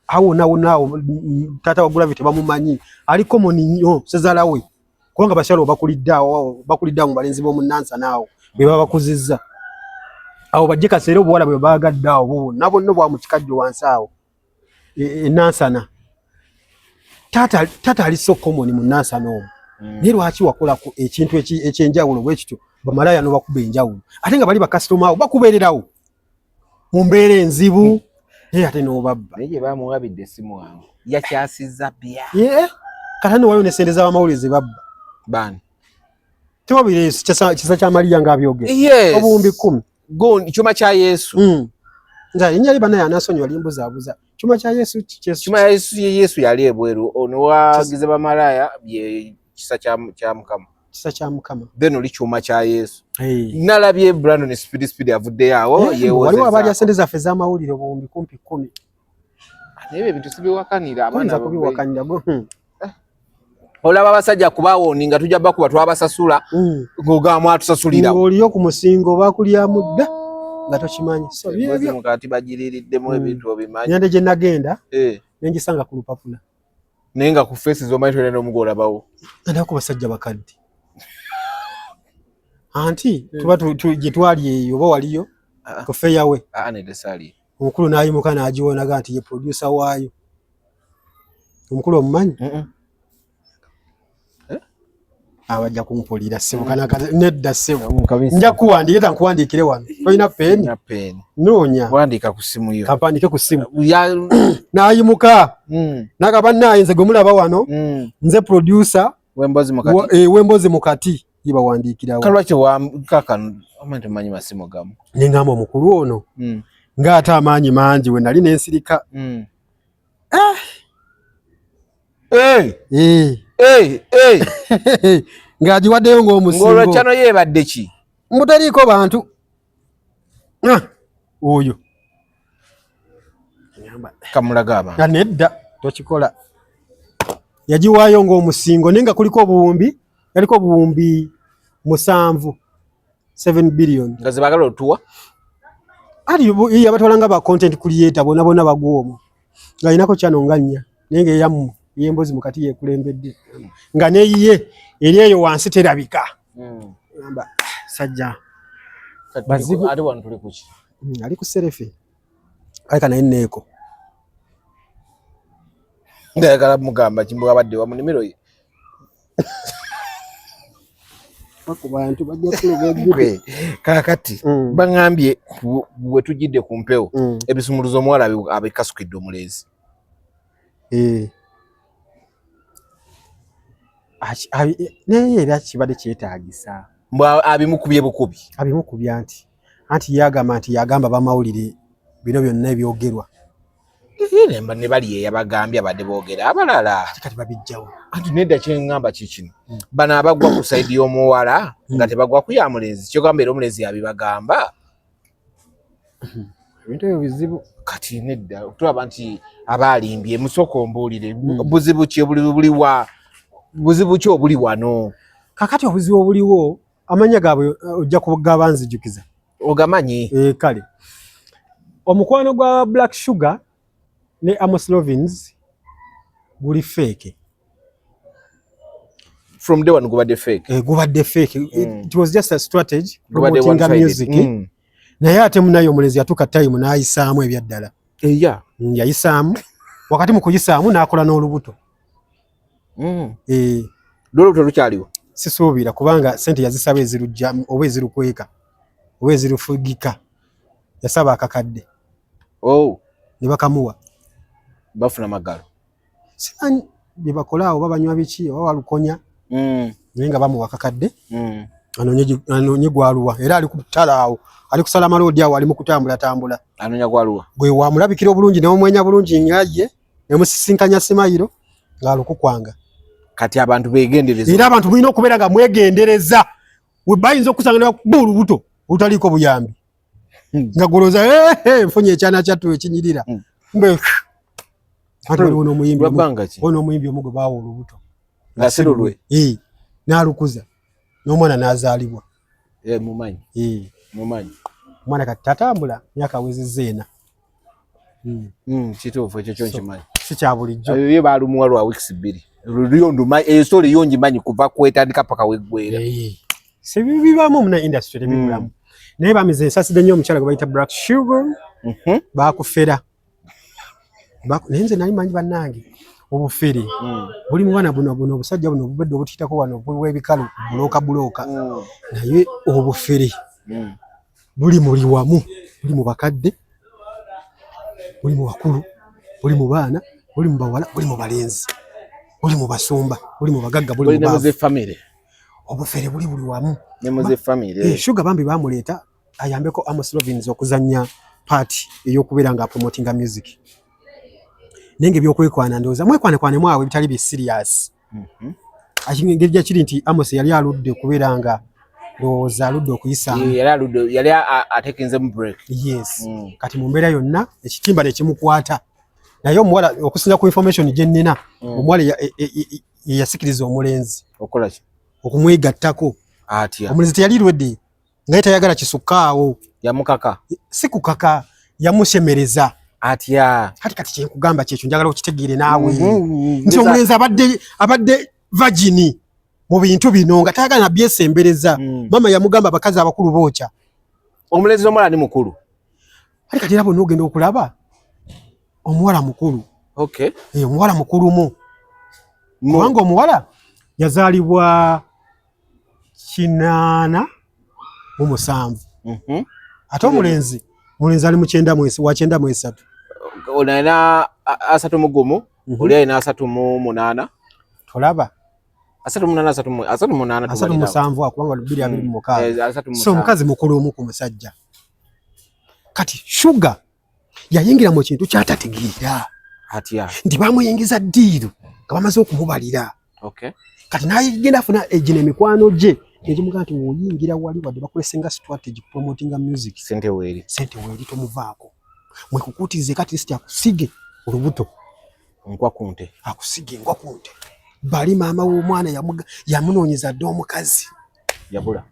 Awo nawo taata wa Gravity bamumanyi. Aliko nnyo Sazala we. Kubanga bakyalo bakulidde mu balenzi b'omu Nansana awo be baba bakuzizza. Awo bajje kaseera obuwala bwe baagadde awo nabo nno bwa mu kikajjo wansi awo. Nansana. Taata ali so common mu Nansana omwo. Naye lwaki wakola ekintu ekyenjawulo bwe kityo bamalaaya no bakuba enjawulo. Ate nga bali bakasitoma awo bakubeererawo. Mu mbeera enzibu. Ate n'obabba. Naye gye baamuwabidde essimu wange. Yakyasizza bya. Katano waliwo ne sente z'abamawulire babba. Bani. Tewabire kisa kya Maria ng'abyogera. Yes. Obuwumbi 10. Go chuma cha Yesu. Nza inyali bana yanasonyo alimbuzabuza. Chuma cha Yesu Chuma ya Yesu yali ebweru. Ono wagize bamalaya bye kisa kya Mukama. Kisa kya Mukama. Then oli chuma cha Yesu. Nalabye Brandon speed avudde yawo yewo. Waliwo abali sente za feza amawulire obuwumbi 10. Nebe bintu sibiwakanira amana kubiwakanira go. Olaba abasajja kubawo ninga tujja bakuba twabasasula ng'ogamba atusasulira. Oliyo ku musingo bakulya mudda nga tokimanyi. So bye mukati bagiririddemu ebintu obimanyi. Nyande gye nagenda nengisanga ku lupapula. Nenga ku faces omanyi twenda n'omugola bawo. Nda ku basajja bakadde. Anti tuba gye twali eyo oba waliyo ku fairway. Nedesali. Omukulu n'ayimuka n'agiwonaga nti ye producer waayo. Omukulu omumanyi? Abajja kumpulira ssimu kana nedda ssimu nja kuwandiika nkuwandiikire wano toyina peni noonya wandika ku ssimu yo kapandike ku ssimu n'ayimuka n'agamba naye nze gwe mulaba wano nze producer Wembozi mukati yibawandiikirawo. Kalwaki wa kaka amante manyi masimo gamu. Ningamba omukulu ono. Ng'ate amaanyi mangi we nali n'ensirika. Ng'agiwaddeyo ng'omusingo. Ng'olwo kyano yeebadde ki? Mutaliiko bantu. Oyo. Kamulaga abantu. Nedda tokikola. Yagiwaayo ng'omusingo naye nga kuliko obuwumbi, yaliko obuwumbi 7 billion. Nga ze baagala otuwa? Ali yabatwala nga ba content creator bonna bagwa omwo. Ng'alinako kyanonganya naye ng'eyamu y'embozi mukati yeekulembedde. Nga neyiye eri eyo wansi terabika. Ngamba sajja. Bazibu ate wano tuli kuki? Ali ku Serefe. Alika naye Neeko. Ndayagala mugamba kimbo abadde wa mu nimiro ye. Bako bantu bajja kulogedde. Kakati bangambye bwe tujidde ku mpewo ebisumuluzo mwala abikasukidde omuleezi. Naye era kibadde kyetaagisa. Abimukubye bukubi. Abimukubya anti yagamba bamawulire bino byonna ebyogerwa. Nemba ne bali yabagambye abadde boogera abalala. Kati babijjawo. Anti nedda kyengamba kikino. Bano abagwa ku side y'omuwala nga tebagwa ku ya mulenzi. Kyo gamba era omulenzi yabibagamba. Ebintu ebyo bizibu. Kati nedda tulaba nti abalimbye musoko mbuulire buzibu ki buliwa buzibu ki obuli wano. Kakati obuzibu obuliwo amanya gaabwe ojja kugabanzijukiza. Ogamanyi. Kale. Omukwano gwa Black Sugar ne Amos Lovins guli fake. From day one gubadde fake. Gubadde fake. It was just a strategy promoting the music. Naye ate munayo omulezi yatuka time n'ayisaamu ebyaddala. Yayisaamu. Wakati mu kuyisaamu n'akola n'olubuto. Lolubuto lukyaliwo. Sisuubira kubanga sente yazisaba ezirujja oba ezirukweka oba ezirufugika. Yasaba akakadde. Ne bakamuwa. Bafuna magalo. Simanyi bye bakola awo babanywa biki oba walukonya. Naye nga bamuwa akakadde. Anoonye gwaluwa era ali ku ttala awo ali kusala maloodi awo ali mu kutambula. Anoonya gwaluwa. Gwe wamulabikira obulungi n'omwenya bulungi ngaye nemusisinkanya Simayiro ng'alukukwanga. Kati abantu beegendereza. Era abantu bulina okubeera nga mwegendereza. We bayinza okusanga kuba olubuto olutaliiko buyambi. Nga goloza nfunye ekyana kyattu ekinyirira. Mbe ate waliwo n'omuyimbi omu gwe baawa olubuto. Nga sirulwe. N'alukuza. N'omwana n'azaalibwa. Mumanyi. Mumanyi. Omwana kati tatambula myaka awezezza 4. Kituufu ekyo kyo nkimanyi. Si kya bulijjo. Ye baalumuwa lwa weeks 2. Eyo story yo ngimanyi kuva kwetandika paka weggwera. Si bibamu muna industry tebibulamu. Naye bamize ensaside nnyo omukyala gwe bayita Black Sugar. Baakufera. Nenze nali manyi bannange obufere. Buli mwana buno obusajja buno obubedde obutitako wano bw'ebikalu bulooka. Naye obufere. Buli muli wamu. Buli mu bakadde. Buli mu bakulu. Buli mu baana. Buli mu bawala. Buli mu balenzi. Buli mu basumba. Buli mu bagagga. Buli mu baze family. Obufere buli wamu. Nemuze family. Sugar bambi bamuleeta ayambeko Amos Lovins okuzanya party ey'okubeera nga promoting music. Nenge byokwekwana ndowooza mwekwane mwawe bitali bi serious. Engeri kiri nti Amos yali aludde okubeera nga ndowooza aludde okuyisaamu. Yali atekinze mu break. Yes. Kati mu mbeera yonna ekitimba ne kimukwata. Naye omuwala okusinza ku information gye nnina omuwala yasikiriza omulenzi. Okola ki? Okumwegattako. Atya. Omulenzi teyali lwedde nga tayagala kisukkaawo. Yamukaka. Si kukaka yamusemereza. Atya. Kati kyenkugamba kyekyo njagala okitegeere naawe. Nti omulenzi abadde vagini mu bintu bino nga tayagala na byesembereza. Mama yamugamba abakazi abakulu bookya. Omulenzi omulala ni mukulu. Kati era bonna ogenda okulaba omuwala mukulu. Okay. Omuwala mukulumu. Kubanga omuwala yazaalibwa 8 mu 7. Ate omulenzi ali mu 9 Onana 3 oli ayina 3 mu 8. Tolaba asatu munana musanvu akubanga 226 so mukazi mukulu omu ku musajja kati Sugar yayingira mu kintu kyatategeera atya ndi bamuyingiza diiru nga bamaze okumubalira kati nayigenda afuna ejine mikwano gye ejimuga nti woyingira wali wadde bakulesenga strategy promoting music sente weri tomuvaako mwekukutize kati siti akusige olubuto nkwakunte akusige nkwakunte bali maama w'omwana yamunoonyeza dde omukazi yabula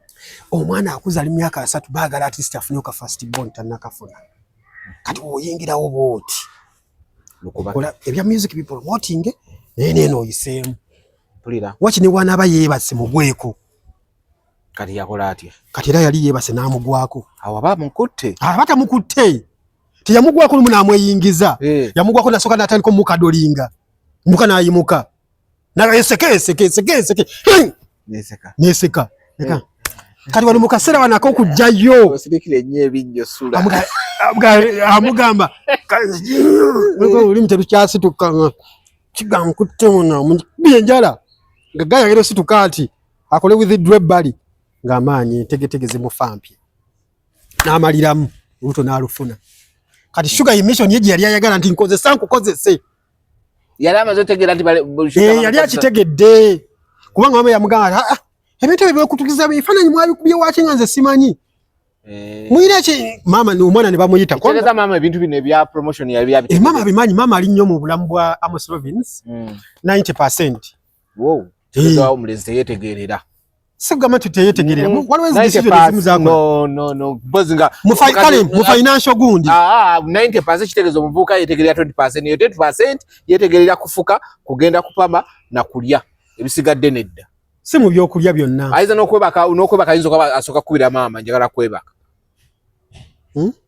omwana akuza ali myaka 3 baagala artist afune ka first born tannakafuna kati woyingirawo booti lukuba ebya music people promoting neno oyiseemu pulira wakine wana abayebase mugweko kati yakola atya kati era yali yebase namugwako awaba mukutte abata mukutte tiyamugwako lumu namweyingiza yamugwako nasoka natandika mukadolinga muka nayimuka naga seke neseka kati wali mukasera wanako okujjayo osirikire nnyo ebijjo sula amugamba olimi terukyasituka kigamukuttemuna byenjala nga gayagero situka ati akole with drebbali ng'amaanyi entegetegeze mufampye n'amaliramu oluto n'alufuna kati Sugar emission ye gye yali ayagala nti nkozesa nkukozese yali amaze otegeera nti yali akitegedde kubanga mama yamugamba ebintu ebyo byokutukiza bifaananyi mwabikubye waki nga nze simanyi mwire ki mama ni omwana ne bamuyita kitegeeza mama ebintu bino ebya promotion yali mama abimanyi mama ali nnyo mu bulamu bwa Amos Robbins 90%. Wow. Tegeeza omulenzi teyetegeerera sigama tuteyetegerera waliwo ezimu zako no bozinga mu financial gundi 90% kitegeeza omuvuka yetegerera 20% yo 20% yetegerera kufuka kugenda kupamba na kulya ebisigadde nedda si mu byokulya byonna aiza nokwebaka yinzo kwa asoka kubira mama njagala kwebaka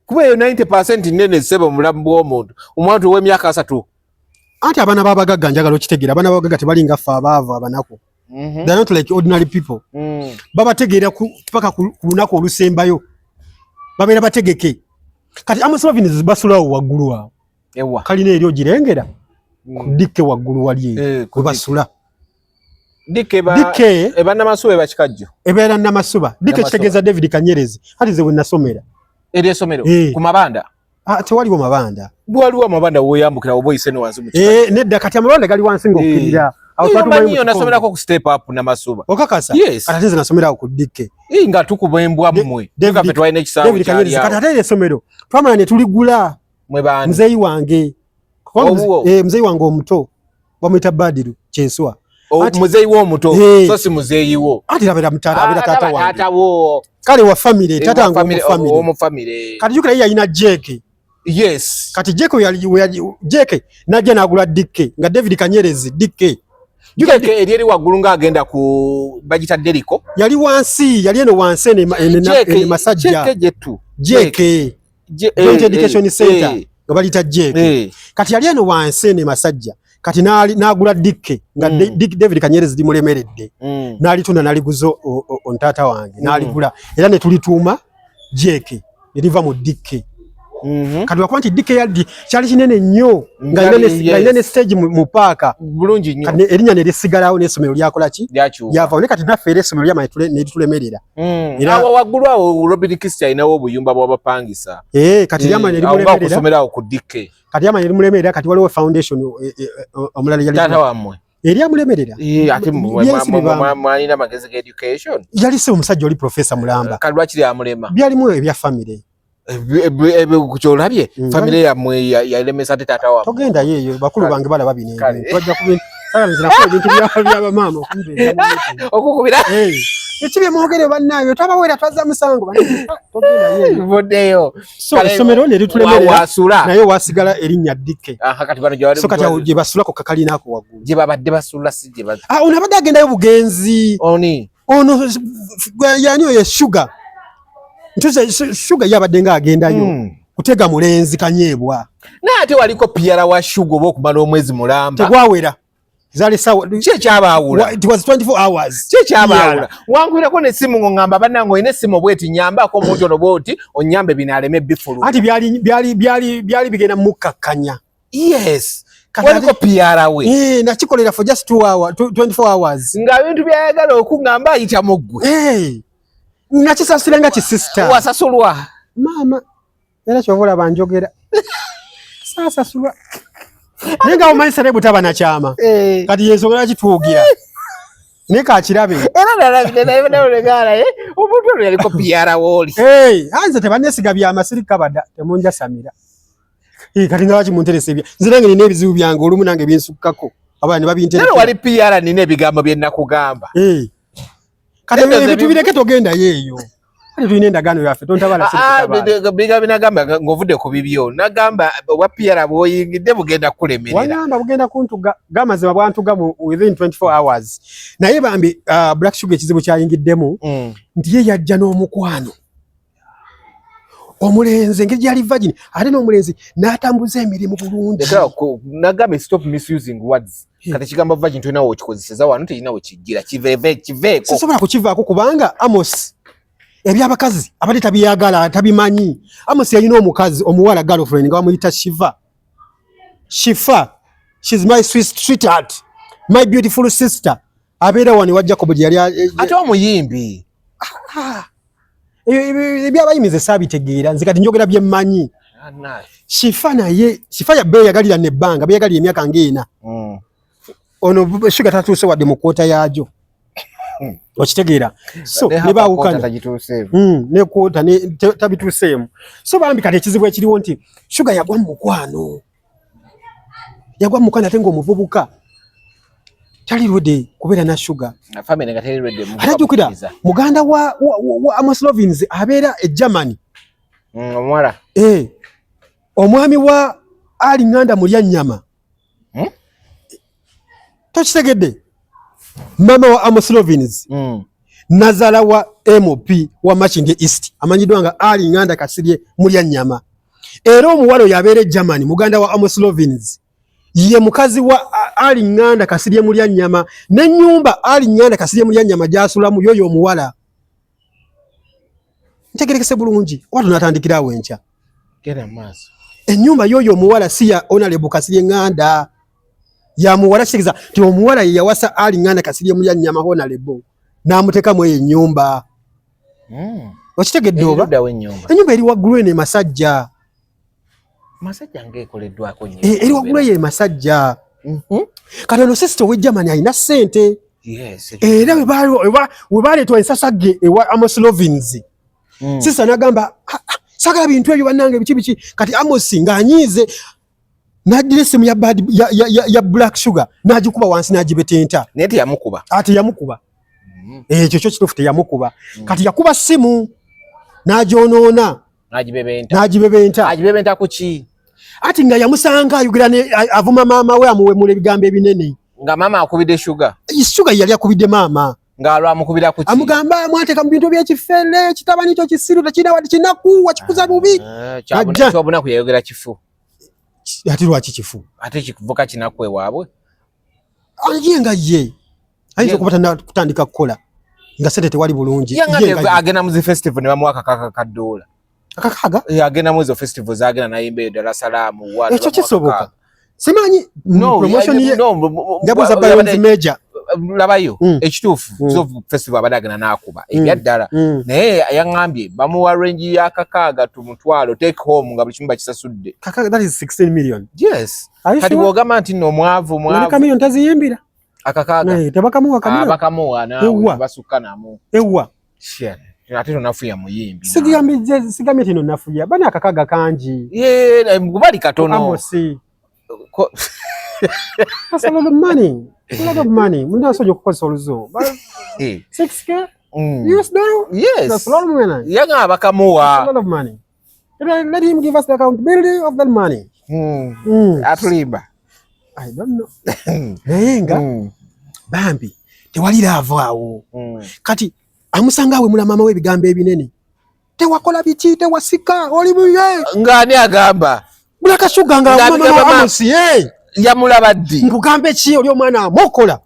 kuba yo 90% nene sebo mulamu bw'omuntu omuntu w'emyaka 3 anti abana babagagga njagala okitegeera abana babagagga tebalinga ffe abaava abanako they're not like ordinary people babategeera paka ku lunaku olusembayo babeera bategeke kati Amos Robbins basulawo waggulu awo ewa kalina eri ogirengera dikke waggulu wali kwe basula dikke eba namasuba eba kikajjo ebeera namasuba dikke kitegeeza David Kanyerezi hati ze wenasomera eri esomero ku mabanda tewaliwo mabanda waliwo amabanda woyambukira oba oyise ne wansi mu nedda kati amabanda gali wansi ng'okkirira awo nasomerako ku step up namasuba okakasa kati nze nasomerawo ku dikke nga tukuba embwa mmwe nga fe twalina ekisawo kati ate essomero twamala ne tuligula muzeeyi wange muzeeyi wange omuto bamuyita Badiru Kyenswa muzeeyi w'omuto so si muzeeyi wo ati abeera taata wange kale wa family taata wange omu family kati jukira yalina Jeke yes kati Jeke najja n'agula dikke nga David Kanyerezi dikke Jeke eri waggulu ng'agenda ku bagita Deriko yali wansi yali eno wansi ene masajja Jeke Joint Education Center nga balita Jeke kati yali eno wansi ene masajja kati n'agula dikke nga David Kanyerezi limulemeredde n'alitunda n'aliguzo ontata wange n'aligula era ne tulituuma Jeke eriva mu dikke kati wakuba nti dikke yali kyali kinene nnyo nga ina ne stage mu paaka bulungi nnyo kati erinnya ne lisigalawo n'essomero lyakola ki lyava ne kati naffe era essomero lyamaye ne litulemerera awo waggulu awo Robert Kistia ayinawo obuyumba bw'abapangisa kati lyamaye ne limulemerera okusomerawo ku dikke kati yamaye ne limulemerera kati waliwo foundation omulala yali taata wammwe eryamulemerera ate mwalina magezi ga education yali si omusajja oli professor mulamba kati lwaki lyamulema byalimu ebya family kukyolabye family yammwe yalemesa ate taata wammwe togenda yeeyo bakulu bange balaba bino twajja ebintu byabamaama okukubira ekibye mwogere bannaayo twabawera twazza musango togenda yeeyo voddeyo so essomero ne litulemerera naye wasigala erinnya dikke so kati awo gye basulako kakalinako waggulu gye babadde basula si gye ono abadde agendayo bugenzi ono yani oyo Sugar ntuze Sugar yabadde ng'agendayo kutega mulenzi kanyeebwa naate waliko piyara wa Sugar oba okumala omwezi mulamba tegwawera zali sawa kyekyabaawula it was 24 hours kyekyabaawula wankubirako n'essimu ng'ongamba bannange olina essimu bweti nyambako omuntu ono bwoti onyambe binaaleme bifulu anti byali bigenda mukkakkanya yes waliko PR we nakikolera for just 2 hours 24 hours nga bintu byayagala okungamba ayita muggwe nakisasira nga kisista wasasulwa mama era kyovola banjogera sasasulwa nenga omanyi serebu taba na kyama kati yensogera kituugira nika akirabe era nalabiddenayolegala omuntu ono yaliko PR woli anze tebanesiga byamasirika bada temunja samira kati nga wakimunteresa ebya nze nange nina ebizibu byange olumu nange byensukkako abana ne babinteresa nero wali PR nina ebigambo bye nnakugamba kati ebyo tubireke togenda yeeyo kati tulina endagaano yaffe tontabala biga binagamba ng'ovudde ku bibyo nagamba obwa PR bw'oyingidde bugenda kulemerera wagamba bugenda kuntuga gamazima bwantuga within 24 hours naye bambi Black Sugar ekizibu kyayingiddemu nti ye yajja n'omukwano omulenzi engeri gyali virgin ate n'omulenzi n'atambuza emirimu bulungi nagamba stop misusing words kati kigambo virgin tulinawo okikozeseza wano tekinawo kijjira kiveeko sisobola kukivaako kubanga Amos ebyabakazi abadde tabiyagala tabimanyi Amos yalina omukazi omuwala girlfriend nga bamuyita Shifa she's my sweetheart my beautiful sister abeera wano wa Jacob yali ate omuyimbi ebyabayimize saabitegeera nze kati njogera byemmanyi Shifa yabeeyagalira nebbanga beeyagalira emyaka ng'ena ono Sugar tatuuse wadde mu kwota yaajo okitegeera so ne baawukana ne kwota tabituuseemu so bambi kati ekizibu ekiriwo nti Sugar yagwa mu mukwano ate ng'omuvubuka tali ready kubeera na Sugar atajjukira muganda wa Amos Lovins abeera e Germany omwala omwami wa Ali Nganda Mulyannyama tokitegedde mama wa Amos Lovins nazala wa MP wa Machinde East amanyiddwa nga Ali Nganda Kasirye Mulyannyama era omuwala oyo abeera e Germany muganda wa Amos Lovins ye mukazi wa Ali Nganda Kasirye Mulyannyama n'ennyumba Ali Nganda Kasirye Mulyannyama gy'asulamu yoyo omuwala ntegerekese bulungi watu natandikirawo enkya ennyumba yoyo omuwala si ya Honorable Kasirye Nganda ya muwala kitegeeza ti omuwala ye yawasa Ali Nganda Kasirye Mulyannyama Honorable n'amuteekamu eyo ennyumba okitegedde oba ennyumba eri waggulu eno Masajja ng'ekoleddwako eri waggulu eyo Masajja kati ono sister we Germany alina ssente era we baaleetwa ensasagge ewa Amos Lovins sister n'agamba sagala bintu ebyo bannange biki kati Amos ng'anyiize n'addira essimu ya Black Sugar n'agikuba wansi n'agibetenta naye teyamukuba ate yamukuba ekyo kyo kituufu teyamukuba kati yakuba ssimu n'agyonoona n'agibebenta ku ki ati nga yamusanga ayogera avuma maama we amuwemula ebigambo ebinene nga maama akubidde Sugar yali akubidde maama ng'alwamukubira ku ki amugamba mwateeka mu bintu by'ekifere kitabani kyo kisiru tekirina wadde kinaku wakikuza bubi kyobunaku yayogera kifu ate lwaki kifu ate kivuka kinaku ewaabwe ye nga ye ayinza okuba kutandika kukola nga sente tewali bulungi agenda mu zi festival ne bamuwa akakaka ka $1 akakaga agenda mu ezo festivals agenda nayimba eyo Dar es Salaam ekyo kisoboka simanyi promotion ye njabuza Bayonzi Major labayo ekituufu zo festival abadde agenda n'akuba ebyaddala naye yaŋŋambye bamuwa range ya kakaaga tumutwalo take home nga buli kimu bakisasudde kakaaga that is 16 million yes kati bw'ogamba nti nno omwavu kamiliyoni taziyimbira akakaaga tebakamuwa kamiliyoni bakamuwa nawe basukka namu ewa ate tonafuya muyimbi sigambye tino nafuya bani akakaaga kangi bali katono Amosi that's a lot of money. A lot of money. Munda sojo kukosa oluzo. 6K? US dollar? Yes. That's a lot of money. Yanga abakamuwa. That's a lot of money. Let him give us the accountability of that money. Atulimba. I don't know. Nayenga. Bambi. Tewalira avaawo. Kati amusanga we mula mama we bigambo ebinene. Tewakola biki tewasika oli buye. Ngani agamba. Black Sugar nga mama Amos yamulaba ddi nkugambe ki oli omwana amokola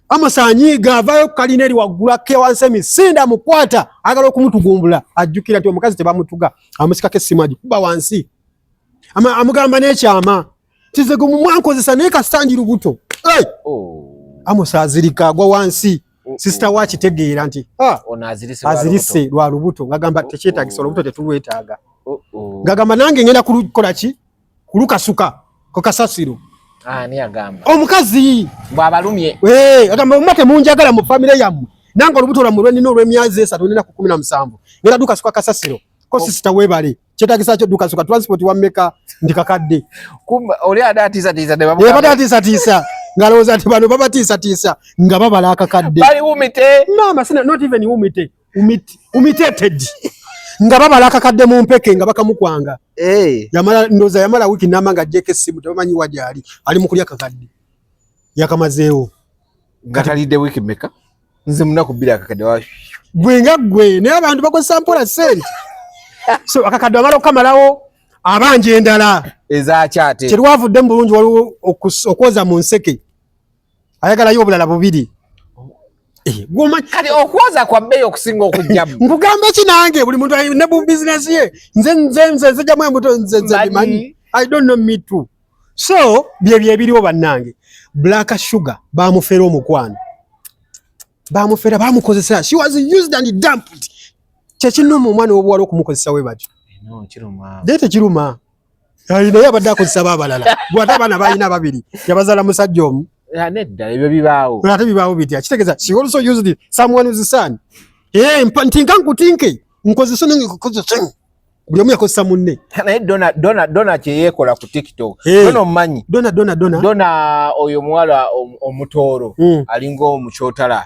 Amos anyiiga avaayo ku kalina eri waggulu akke wansi emisinda amukwata agala okumutugumbula ajjukira nti omukazi tebamutuga amusikako essimu agikuba wansi amugamba n'ekyama Tizego mu mwankozesa naye kasanji lubuto. Amos azirika agwa wansi. Sister wachi tegeera nti azirise lwa lubuto ngagamba tekyetaagisa olubuto tetulwetaaga. Ngagamba nange ngenda kukola ki kulukasuka ko kasasiro. Ani agamba omukazi bw'abalumye agamba mumate munjagala mu family yammwe nange olubuto lwammwe lwenina olw'emyezi 3 nina ku 17 ngenda dukasuka kasasiro ko sister webale kyetaagisa kyo dukasuka transport wammeka ndikakadde kumba oli adatiisa tiisa ne bamuka badatiisa tiisa ngalowooza nti bano babatiisa tiisa nga babala akakadde bali umite mama sina not even umitated nga babala akakadde mu mpeke nga bakamukwanga yamala ndoza yamala wiki nama nga jeke simu tebamanyi wadi ali mu kulya kakadde yakamazeewo ngatalidde wiki meka nze munaku bila akakadde wa gwe naye abantu bakozesa mpola sente so akakadde amala okamalawo abanje endala ezakyate kyerwavudde mu bulungi waliwo okwoza mu nseke ayagalayo obulala bubiri kati okwoza kwa bbeeyi okusinga okujjamu nkugamba ki nange buli muntu ne mu business ye nze nzejjamu embuto nze bimanyi I don't know me too so bye biriwo bannange Black Sugar bamufera omukwano bamufera bamukozesa she was used and dumped kyekinomu omwana w'obuwala okumukozesa we batyo dete kiruma alina yabadde akozesa baabalala gwate abaana balina babiri yabazaala musajja omu nedda ebyo bibaawo ate bibaawo bitya kitegeeza she also used someone who's son ntinka nkutinke nkozesa nange kukozesa buli omu yakozesa munne naye dona kyeyeekola ku TikTok dona omumanyi dona oyo muwala omutooro alinga omukyotala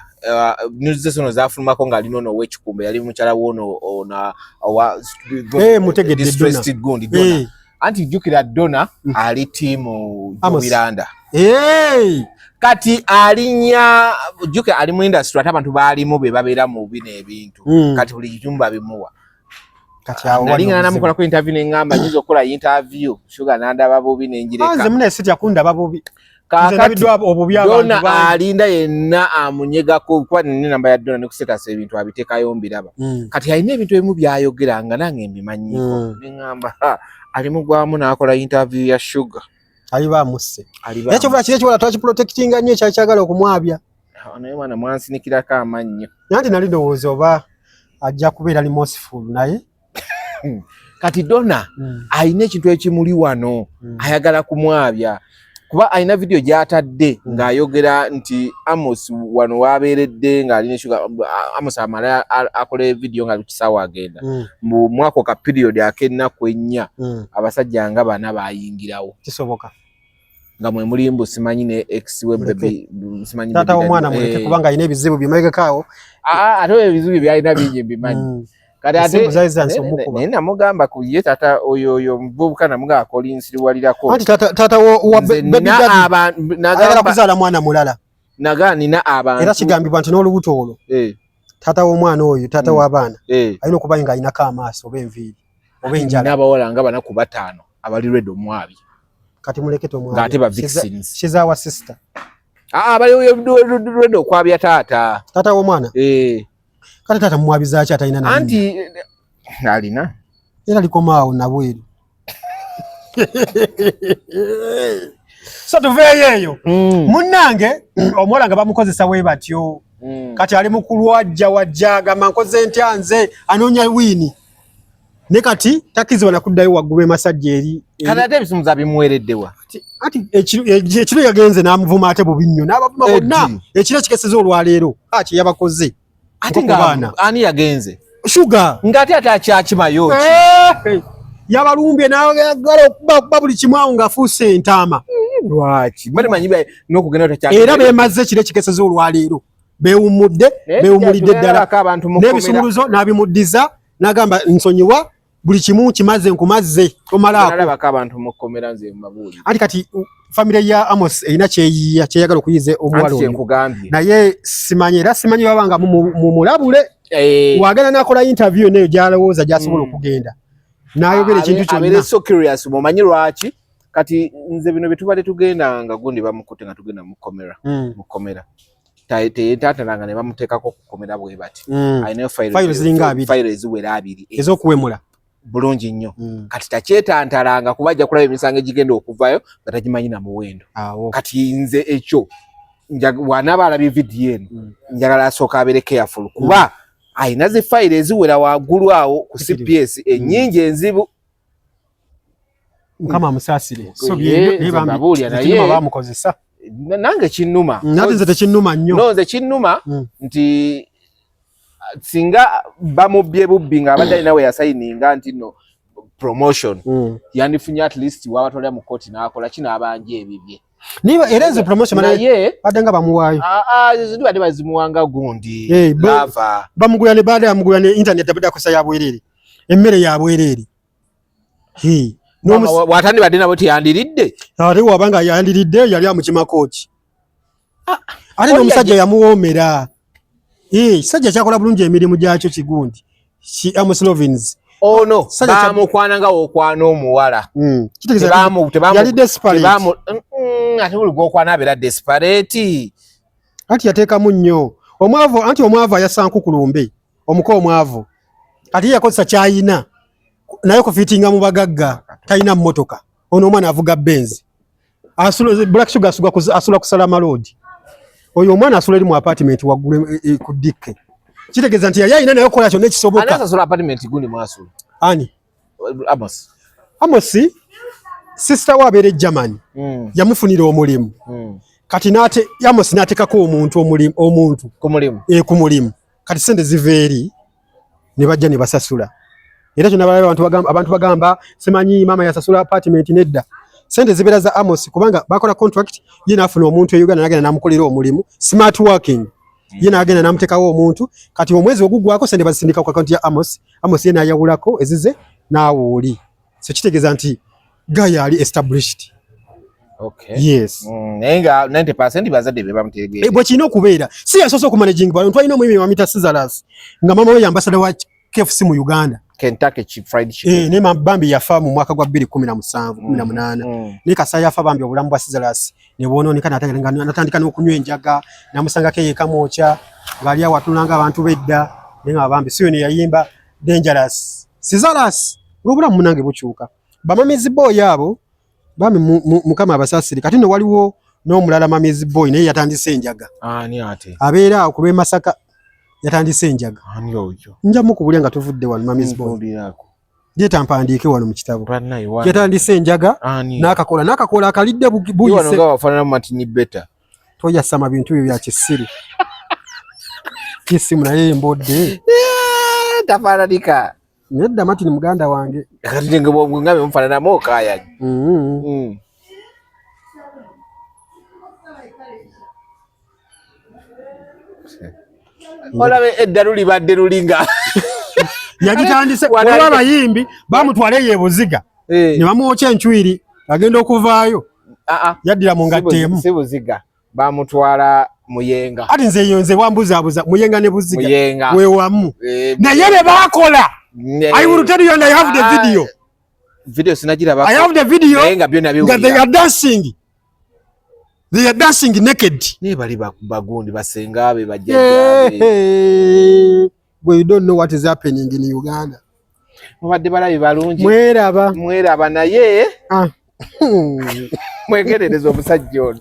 nizo zino zafulumako ng'alina ono ow'ekikumbe yali mukyala w'ono mutegedde Dona anti jjukira Dona ali tiimu Miranda kati alinya juke ali mu industry ate abantu baalimu be babeera mu bino ebintu kati buli kitundu babimuwa kati awo nalinga namukola ku interview n'engamba nyiza okukola interview Sugar n'andaba bubi n'enjireka nze mune sitya kundaba bubi Dona alinda yenna amunyegako kuba nina namba ya Dona ne kusetasa ebintu abiteekayo mbiraba kati alina ebintu ebimu byayogeranga nange mbimanyiko n'engamba ali mugwamu n'akola interview ya Sugar ali bamusse ekyo vula kire kiwala twaki protectinga nnyo ekyagala okumwabya naye mwana mwansinikirako amannyo nanti nali ndowooza oba ajja kubeera limosiful naye kati Dona alina ekintu ekimuli wano ayagala kumwabya kuba alina video gy'atadde ng'ayogera nti Amos wano wabeeredde ng'alina Sugar Amos amala akola video nga lukisawa agenda mu mwaka ka period ak'ennaku 4 abasajja nga bana bayingirawo kisoboka nga mwe mulimbu simanyi ne ex we baby simanyi tata omwana muleke kubanga alina ebizibu byemegekaawo ate ebizibu byalina bingi bimanyi kati ate naye namugamba ku ye tata oyo muvubuka namuga akolinsirirwalirako anti tata wa baby nagala kuzaala mwana mulala nina abantu era kigambibwa nti n'olubuto olwo tata w'omwana oyo tata w'abaana alina okuba nga alinako amaaso oba enviiri oba enjala n'abawala nga banaku 5 abali redo omwabi kati muleke tomwabi ng'ate ba vaccines she's our sister bali redo okwabya tata w'omwana kati tata mwabiza ki atalina na anti alina era likomaawo nabweru so tuveeyo munnange omuwala nga bamukozesa we batyo kati ali mukulwajja wajjaga mankoze ntya nze anoonya wiini ne kati takizibwa nakuddayo waggulu emasajja eri kati ate ebisumuza bimuweereddewa ati ekiro yagenze n'amuvuma ate bubi nnyo n'abavuma bonna ekiro kikeseza olwaleero kye yabakoze ate nga ani yagenze Sugar ngate atachyakimayo yabalumbye n'agala okuba buli kimu awo ng'afuuse entaama lwaki bali manyi n'okugenda otakyaki era beemaze ekiro ekikeseza olwaleero beewummudde beewummulidde ddala n'ebisumuluzo n'abimuddiza n'agamba nsonyiwa buli kimu kimaze nkumaze tomalaako abantu mukomera nze mbabuuli anti kati family ya Amos erina kyeyagala okuyiza omuwala oyo naye simanyi era simanyi babanga mumulabule wagenda nakola interview neyo gyalowooza gyasobola okugenda n'ayogera ekintu kyonna so curious mumanyi lwaki kati nze bino byetubadde tugenda nga gundi bamukute nga tugenda mukomera tatalanga ne bamuteekako kukomera bwe bati alina fayiro ziringa 2 fayiro eziwera 2 ez'okuwemula bulungi nnyo kati takyetantalanga kuba ajja kulaba emisango egigenda okuvayo nga tagimanyi na muwendo kati nze ekyo wanaaba alabye vidiyo eno njagala asooka abeere careful kuba ayina zi fayiro eziwera waggulu awo ku CPS ennyingi enzibu Mukama amusaasire so byebyo bamukozesa nange kinnuma nate nze tekinnuma nnyo no nze kinnuma nti singa bamubye bubbi nga abadde alina we yasayininga nti no promotion yandifunye at least wabatolera mu kooti n'akola kino abanje ebibye niba ereze promotion adenga bamuwayo zidibadde bazimuwanga gundi lava bamugulane baada yamugulane internet abadde akosa yabwerere emmere yabwerere watandi badde nabo tiyandiridde ate wabanga yandiridde yali amukima kooti ate n'omusajja yamuwoomera kisajja kyakola bulungi emirimu gyakyo kigundi Amos Lovins ono bamukwananga okwana omuwala yali desperate ate buli gwokwana abeera desperate ati yateekamu nnyo omwavu ayasanku ku lumbe omuko omwavu ati yakozesa kyayina naye kufitinga mu bagagga talina mmotoka ono omwana avuga Benz Black Sugar asula kusala malodi oyo omwana asula eri mu apartment waggulu ku dikke kitegeeza nti yali alina naye okukola kyonna ekisoboka asula apartment gundi mwasula ani Amos sister we abeera Germany yamufunira omulimu kati Amos n'ateekako omuntu ku mulimu kati sente ziva eri ne bajja ne basasula era kyonna balaba abantu bagamba simanyi maama yasasula apartment nedda sente zibeera za Amos kubanga bakola contract ye n'afuna omuntu e Uganda n'agenda n'amukolera omulimu smart working ye n'agenda n'amuteekawo omuntu kati omwezi ogugwako sente bazisindika ku akaunti ya Amos ye n'ayawulako ezize n'awooli so kitegeeza nti gaya ali established. Yes. Nenga 90% bazadde be bamutegeera. Bwe kino okubeera si yasoso ku managing balo twalina omwimi wa Mita Sizzlers nga mama we ambassador wa KFC mu Uganda. Kentucky Fried Chicken. Ne Bambi yafa mu mwaka gwa 2017 18 ne Kasaya yafa Bambi obulamu bwa Sizzlers ne bononika natandika n'okunywa enjaga namusanga ke yekamocha ngali awatulanga abantu bedda nenga Bambi siyo ne yayimba Dangerous Sizzlers obulamu munange bukyuka bamamizi boy abo bami mukama abasasiri kati no waliwo n'omulala mamizi boy naye yatandise enjaga ani ate abeera okulwe Masaka yatandise enjaga ani ojo nja mukubulya nga tuvudde wano mamizi boy Deta mpandiike wano mu kitabo yatandise enjaga n'akakola akalidde buyise wano nga wafanana mu matini beta toyasama bintu byo bya kisiri kisimu naye mbodde tafaradika nedda Martin muganda wange kati ngabo ngabe mfanana mo kaya Olabe eddaruli badde lulinga yagitandise waliwo abayimbi bamutwala yebuziga ne bamuwocha enchwiri agenda okuvaayo yaddira mu ngattemu si buziga bamutwala muyenga ati nze yonze wambuzabuza muyenga ne buziga we wamu naye ne bakola I will tell you and I have the video sinagira bako I have the video muyenga byonna biwulira they are dancing naked ne bali bagundi basenga abe bajjaje we don't know what is happening in Uganda mubadde balabi balungi mweraba naye mwegerereza omusajja ono